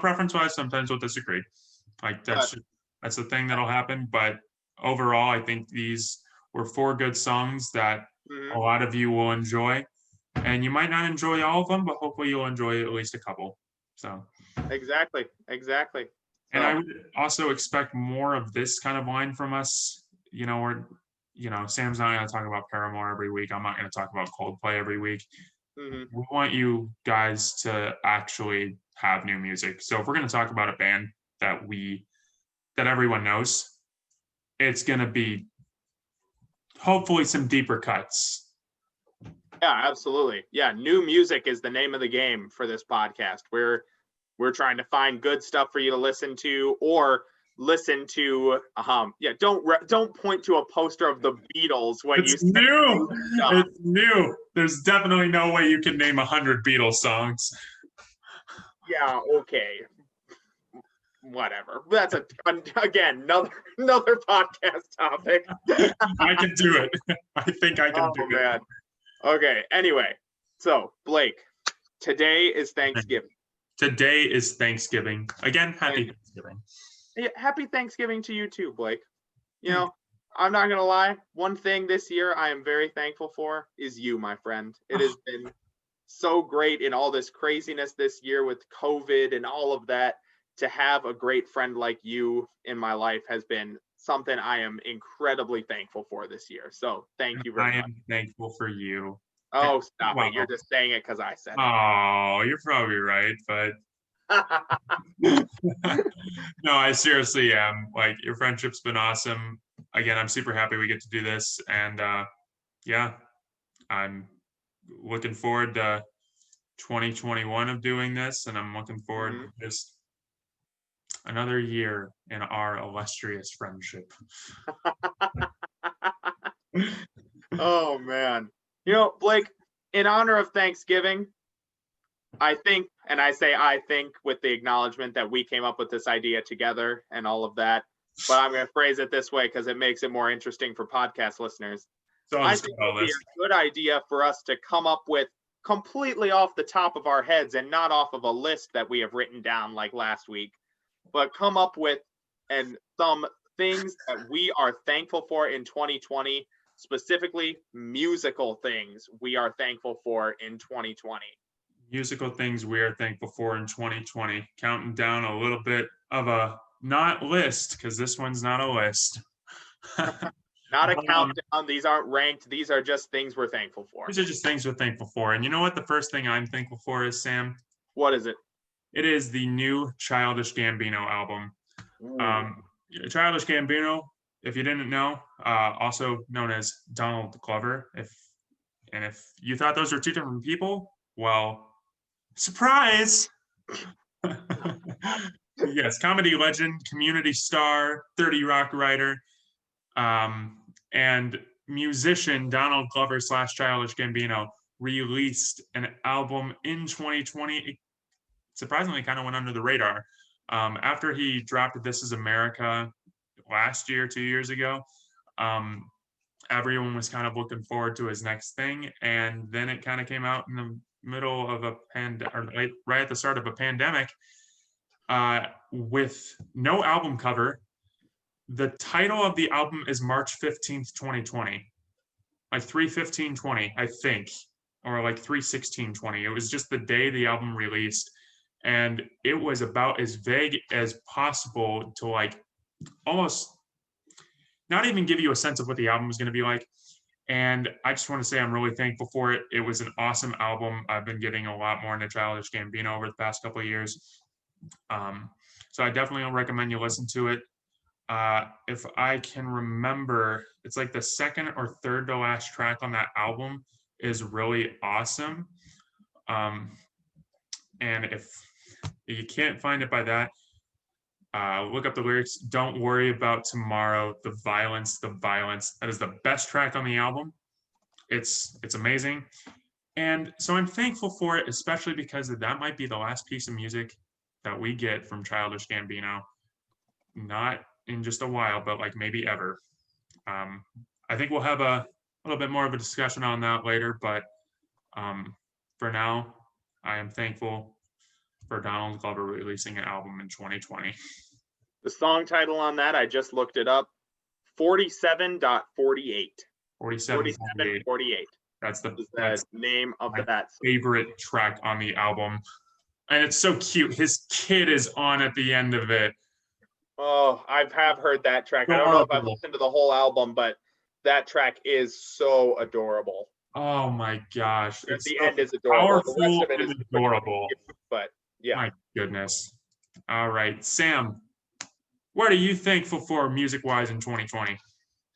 preference-wise, sometimes we'll disagree. Like that's the thing that'll happen. But overall, I think these were 4 good songs that a lot of you will enjoy. And you might not enjoy all of them, but hopefully you'll enjoy at least a couple. So exactly. And I would also expect more of this kind of line from us. Sam's not going to talk about Paramore every week. I'm not going to talk about Coldplay every week. We want you guys to actually have new music. So if we're going to talk about a band that everyone knows, it's going to be hopefully some deeper cuts. Yeah, absolutely. Yeah, new music is the name of the game for this podcast. We're trying to find good stuff for you to listen to, or listen to. Don't point to a poster of the Beatles when it's new. It's new. There's definitely no way you can name 100 Beatles songs. Yeah. Okay. Whatever. That's again another podcast topic. I can do it. I think I can do it. Okay. Anyway, so Blake, today is Thanksgiving. Today is Thanksgiving. Again, happy Thanksgiving. Yeah, happy Thanksgiving to you too, Blake. I'm not gonna lie. One thing this year I am very thankful for is you, my friend. It has been so great in all this craziness this year with COVID and all of that. To have a great friend like you in my life has been something I am incredibly thankful for this year. So thank you very much. I am thankful for you. Oh, stop it. You're just saying it because I said it. Oh, you're probably right, but no, I seriously am. Like, your friendship's been awesome. Again, I'm super happy we get to do this. And I'm looking forward to 2021 of doing this. And I'm looking forward to just another year in our illustrious friendship. Oh, man. Blake, in honor of Thanksgiving, I think with the acknowledgement that we came up with this idea together and all of that, but I'm going to phrase it this way because it makes it more interesting for podcast listeners. So I think it would be a good idea for us to come up with, completely off the top of our heads and not off of a list that we have written down like last week, but come up with some things that we are thankful for in 2020, specifically musical things we are thankful for in 2020. Musical things we are thankful for in 2020. Counting down a little bit of a not list, because this one's not a list. Not a countdown. These aren't ranked. These are just things we're thankful for. These are just things we're thankful for. And you know what the first thing I'm thankful for is, Sam? What is it? It is the new Childish Gambino album. Childish Gambino, if you didn't know, also known as Donald Glover. If you thought those were two different people, well, surprise! Yes, comedy legend, community star, 30 Rock writer, and musician Donald Glover / Childish Gambino released an album in 2020. It surprisingly kind of went under the radar. After he dropped This Is America last year, 2 years ago, everyone was kind of looking forward to his next thing, and then it kind of came out in the middle of a or right at the start of a pandemic, with no album cover. The title of the album is March 15th, 2020, like 3/15/20, I think, or like 3/16/20. It was just the day the album released, and it was about as vague as possible to like almost not even give you a sense of what the album was going to be like. And I just want to say I'm really thankful for it. It was an awesome album. I've been getting a lot more into Childish Gambino over the past couple of years. So I definitely recommend you listen to it. If I can remember, it's like the second or third to last track on that album is really awesome. And if you can't find it by that, look up the lyrics. Don't worry about tomorrow. The violence, the violence. That is the best track on the album. It's amazing. And so I'm thankful for it, especially because that might be the last piece of music that we get from Childish Gambino. Not in just a while, but like maybe ever. I think we'll have a little bit more of a discussion on that later, but for now, I am thankful for Donald Glover releasing an album in 2020. The song title on that, I just looked it up, 47.48. 47.48. That's the name of that song. Favorite track on the album. And it's so cute. His kid is on at the end of it. Oh, I have heard that track. I don't know if I've listened to the whole album, but that track is so adorable. Oh my gosh. The end is adorable. Powerful, the rest of it is adorable. Cute, but yeah. My goodness. All right. Sam, what are you thankful for music-wise in 2020?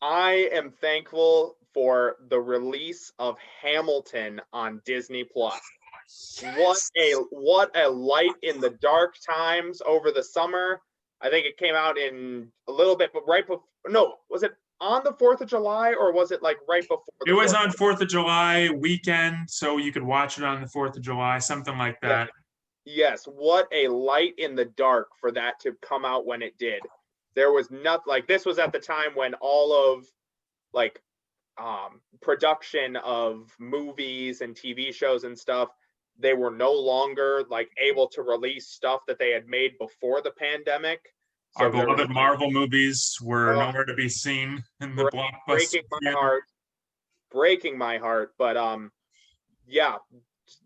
I am thankful for the release of Hamilton on Disney Plus. Yes. What a light in the dark times over the summer. I think it came out in a little bit, but right before, no, was it on the 4th of July or was it like right before? It was on 4th of July weekend, so you could watch it on the 4th of July, something like that. Yes, what a light in the dark for that to come out when it did. There was nothing like this was at the time when all of like production of movies and TV shows and stuff, they were no longer like able to release stuff that they had made before the pandemic. So our beloved Marvel movies were nowhere to be seen in the blockbuster. Breaking my heart. But yeah,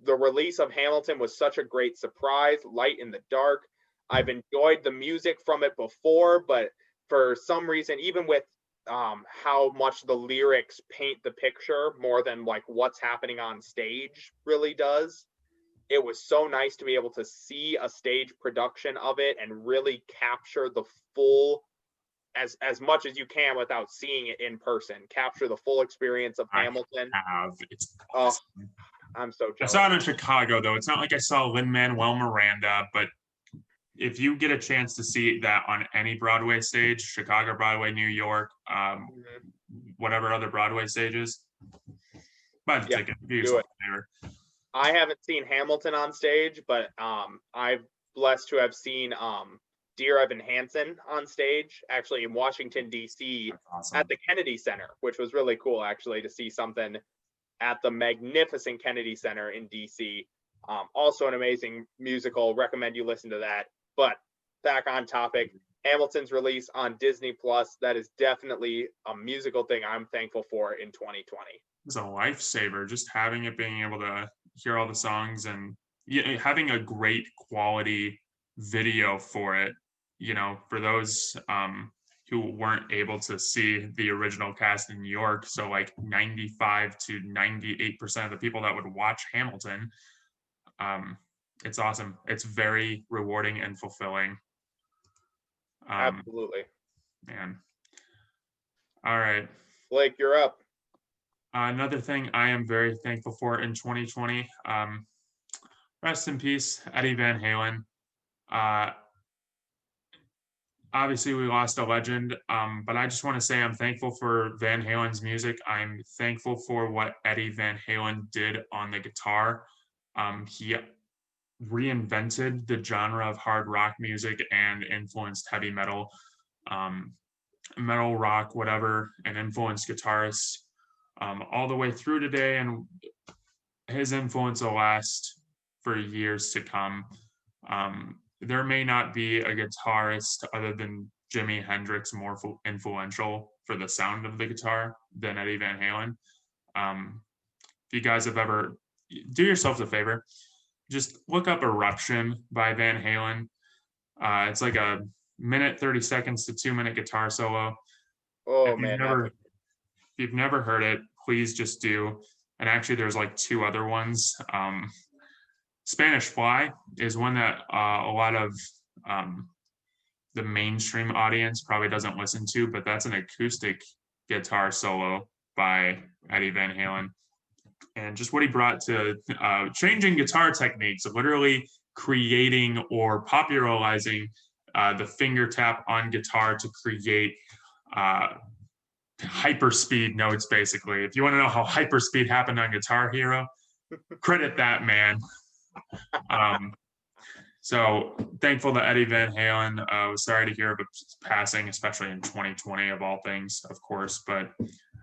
the release of Hamilton was such a great surprise, light in the dark. I've enjoyed the music from it before, but for some reason, even with how much the lyrics paint the picture more than like what's happening on stage really does, it was so nice to be able to see a stage production of it and really capture the full, as much as you can without seeing it in person, capture the full experience of Hamilton. It's awesome. I'm so jealous. I saw it in Chicago though. It's not like I saw Lin-Manuel Miranda, but if you get a chance to see that on any Broadway stage, Chicago Broadway, New York, whatever other Broadway stages, buy the ticket. Do yourself a favor. I haven't seen Hamilton on stage, but I'm blessed to have seen Dear Evan Hansen on stage, actually in Washington, D.C. Awesome. At the Kennedy Center, which was really cool, actually, to see something at the magnificent Kennedy Center in D.C. Also an amazing musical. Recommend you listen to that. But back on topic, Hamilton's release on Disney Plus, that is definitely a musical thing I'm thankful for in 2020. It's a lifesaver, just having it, being able to hear all the songs and having a great quality video for it, for those who weren't able to see the original cast in New York. So like 95 to 98% of the people that would watch Hamilton, it's awesome. It's very rewarding and fulfilling. Absolutely. Man. All right. Blake, you're up. Another thing I am very thankful for in 2020, rest in peace, Eddie Van Halen. Obviously, we lost a legend, but I just want to say I'm thankful for Van Halen's music. I'm thankful for what Eddie Van Halen did on the guitar. He reinvented the genre of hard rock music and influenced heavy metal. metal, rock, whatever, and influenced guitarist all the way through today, and his influence will last for years to come. There may not be a guitarist other than Jimi Hendrix more influential for the sound of the guitar than Eddie Van Halen. If you guys have ever, do yourself a favor, just look up Eruption by Van Halen. It's like a minute 30 seconds to 2 minute guitar solo. Oh If you've man, never if you've never heard it, please just do. And actually, there's like two other ones. Spanish Fly is one that a lot of the mainstream audience probably doesn't listen to, but that's an acoustic guitar solo by Eddie Van Halen. And just what he brought to changing guitar techniques, of literally creating or popularizing the finger tap on guitar to create hyperspeed notes, basically. If you want to know how hyperspeed happened on Guitar Hero, credit that man. So thankful to Eddie Van Halen. Was sorry to hear of his passing, especially in 2020 of all things, of course. But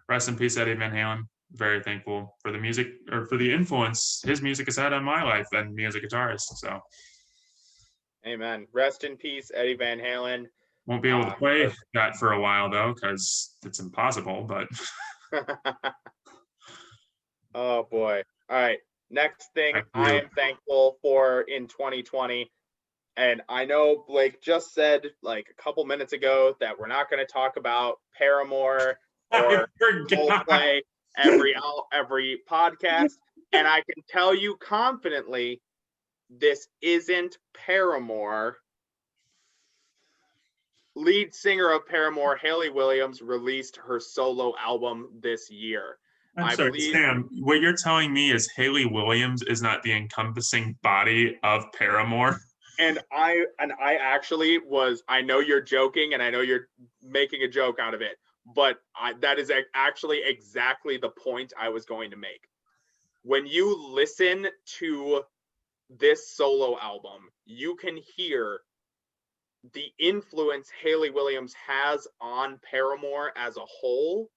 rest in peace, Eddie Van Halen. Very thankful for the music, or for the influence his music has had on my life and me as a guitarist. So, amen. Rest in peace, Eddie Van Halen. Won't be able to play that for a while though, because it's impossible. But oh boy! All right. Next thing I am thankful for in 2020, and I know Blake just said like a couple minutes ago that we're not going to talk about Paramore or Coldplay every podcast, and I can tell you confidently, this isn't Paramore. Lead singer of Paramore, Hayley Williams, released her solo album this year. I'm sorry, Sam, what you're telling me is Hayley Williams is not the encompassing body of Paramore? And I actually was, I know you're joking and I know you're making a joke out of it, but that is actually exactly the point I was going to make. When you listen to this solo album, you can hear the influence Hayley Williams has on Paramore as a whole,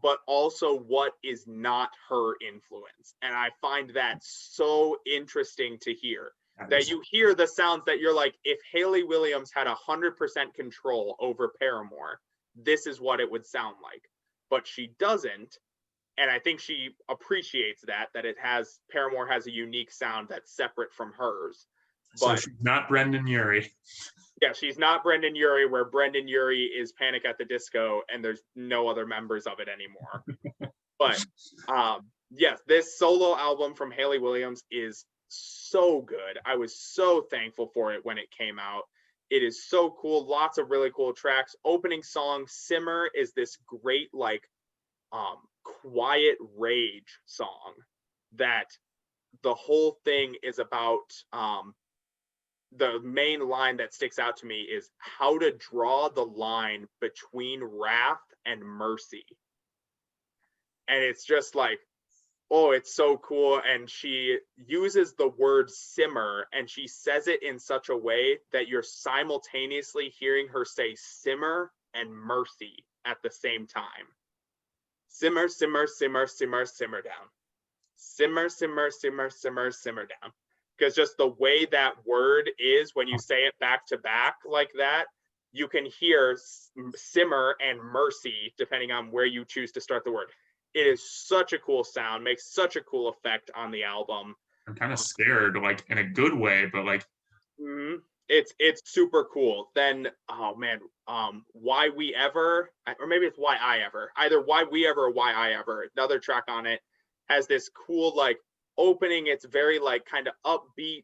but also what is not her influence. And I find that so interesting to hear, that you hear the sounds that you're like, if Hayley Williams had 100% control over Paramore, this is what it would sound like. But she doesn't. And I think she appreciates that Paramore has a unique sound that's separate from hers. But so she's not Brendan Urie. Yeah, she's not Brendan Urie, where Brendan Urie is Panic at the Disco and there's no other members of it anymore. But yes, this solo album from Hayley Williams is so good. I was so thankful for it when it came out. It is so cool. Lots of really cool tracks. Opening song, Simmer, is this great, like, quiet rage song that the whole thing is about. The main line that sticks out to me is how to draw the line between wrath and mercy. And it's just like, oh, it's so cool. And she uses the word simmer, and she says it in such a way that you're simultaneously hearing her say simmer and mercy at the same time. Simmer, simmer, simmer, simmer, simmer down. Simmer, simmer, simmer, simmer, simmer down. Because just the way that word is, when you say it back to back like that, you can hear simmer and mercy depending on where you choose to start the word. It is such a cool sound, makes such a cool effect on the album. I'm kind of scared, like in a good way, but like it's super cool. Then Why We Ever, or maybe it's Why I Ever, either Why We Ever or Why I Ever, another track on it, has this cool like opening. It's very like kind of upbeat,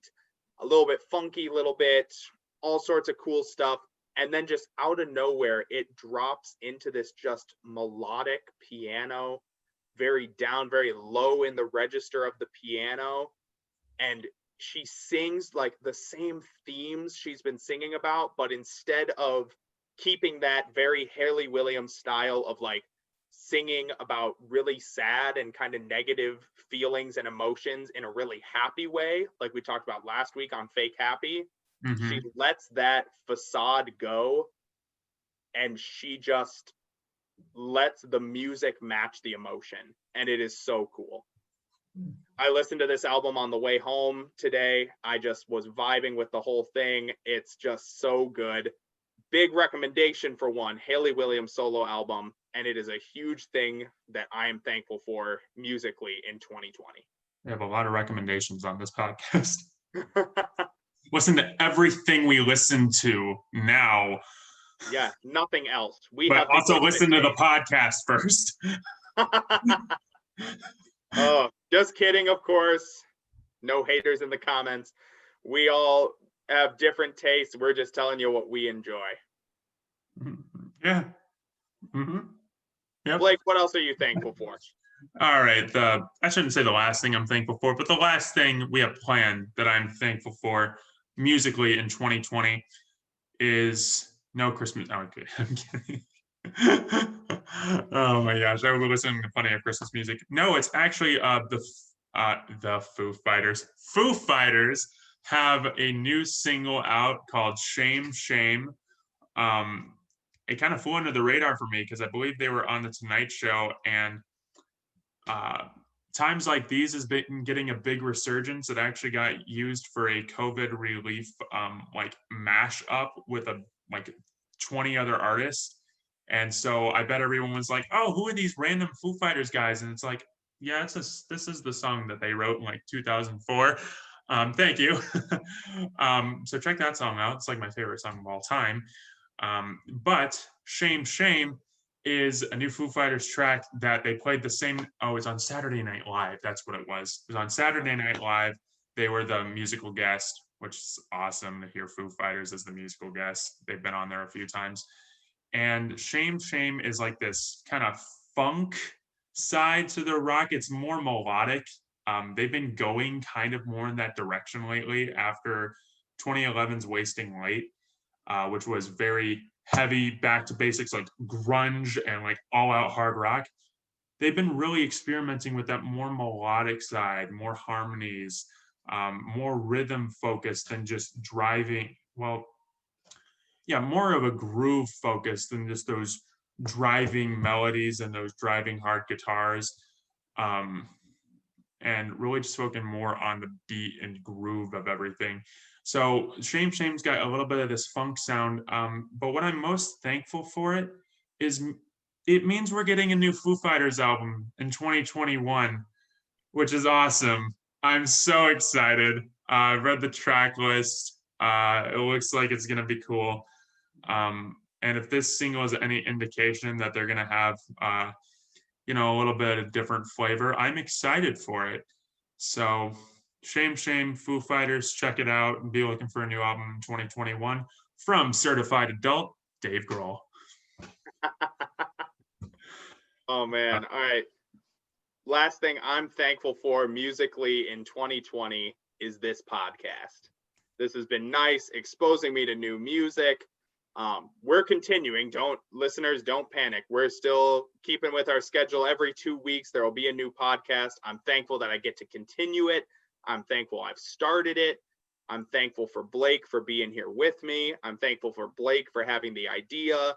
a little bit funky, little bit all sorts of cool stuff, and then just out of nowhere it drops into this just melodic piano, very down, very low in the register of the piano, and she sings like the same themes she's been singing about, but instead of keeping that very Hayley Williams style of like singing about really sad and kind of negative feelings and emotions in a really happy way, like we talked about last week on Fake Happy, she lets that facade go and she just lets the music match the emotion, and it is so cool. I listened to this album on the way home today. I just was vibing with the whole thing. It's just so good. Big recommendation for one, Hayley Williams solo album, and it is a huge thing that I am thankful for musically in 2020. We have a lot of recommendations on this podcast. Listen to everything we listen to now. Yeah, nothing else. But also listen to the podcast first. Oh, just kidding, of course. No haters in the comments. We all have different tastes. We're just telling you what we enjoy. Yeah. Mm-hmm. Yep. Blake, what else are you thankful for? All right. I shouldn't say the last thing I'm thankful for, but the last thing we have planned that I'm thankful for musically in 2020 is no Christmas. Oh, okay. I'm kidding. Oh my gosh, I was listening to plenty of Christmas music. No, it's actually the Foo Fighters. Foo Fighters have a new single out called "Shame Shame." It kind of flew under the radar for me because I believe they were on the Tonight Show, and times like these has been getting a big resurgence. It actually got used for a COVID relief like mash up with like 20 other artists. And so I bet everyone was like, oh, who are these random Foo Fighters guys? And it's like, yeah, this is the song that they wrote in like 2004. Thank you. So check that song out. It's like my favorite song of all time. But Shame Shame is a new Foo Fighters track that they played the same. Oh, it's on Saturday Night Live. That's what it was. It was on Saturday Night Live. They were the musical guest, which is awesome to hear Foo Fighters as the musical guest. They've been on there a few times. And Shame Shame is like this kind of funk side to their rock. It's more melodic. They've been going kind of more in that direction lately after 2011's Wasting Light, which was very heavy, back to basics, like grunge and like all out hard rock. They've been really experimenting with that more melodic side, more harmonies, more rhythm focused than just driving. Well, yeah, more of a groove focus than just those driving melodies and those driving hard guitars. And really just focusing more on the beat and groove of everything. So Shame Shame's got a little bit of this funk sound. But what I'm most thankful for it is it means we're getting a new Foo Fighters album in 2021, which is awesome. I'm so excited. I read the track list. It looks like it's going to be cool. And if this single is any indication that they're going to have, a little bit of different flavor, I'm excited for it. So Shame Shame, Foo Fighters, check it out and be looking for a new album in 2021 from Certified Adult, Dave Grohl. Oh, man. All right. Last thing I'm thankful for musically in 2020 is this podcast. This has been nice, exposing me to new music. We're continuing. Listeners, don't panic. We're still keeping with our schedule. Every 2 weeks, there will be a new podcast. I'm thankful that I get to continue it. I'm thankful I've started it. I'm thankful for Blake for being here with me. I'm thankful for Blake for having the idea.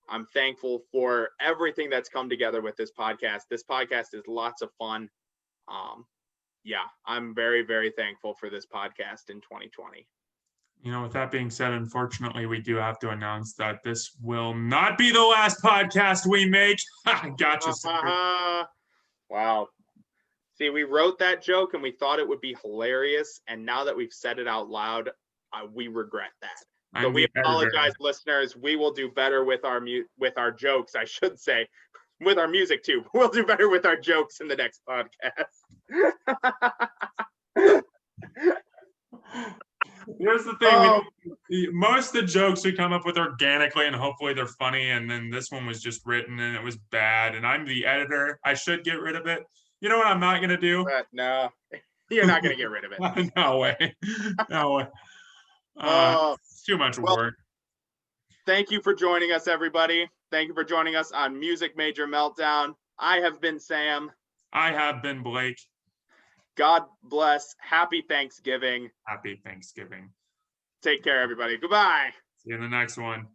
I'm thankful for everything that's come together with this podcast. This podcast is lots of fun. I'm very, very thankful for this podcast in 2020. With that being said, unfortunately, we do have to announce that this will not be the last podcast we make. Gotcha. Wow. See, we wrote that joke and we thought it would be hilarious. And now that we've said it out loud, we regret that. So we apologize, listeners. We will do better with our jokes, I should say. With our music, too. We'll do better with our jokes in the next podcast. Here's the thing. Most of the jokes we come up with organically, and hopefully they're funny. And then this one was just written and it was bad. And I'm the editor. I should get rid of it. You know what I'm not going to do? No, you're not going to get rid of it. No way. No way. It's too much work. Thank you for joining us, everybody. Thank you for joining us on Music Major Meltdown. I have been Sam. I have been Blake. God bless. Happy Thanksgiving. Happy Thanksgiving. Take care, everybody. Goodbye. See you in the next one.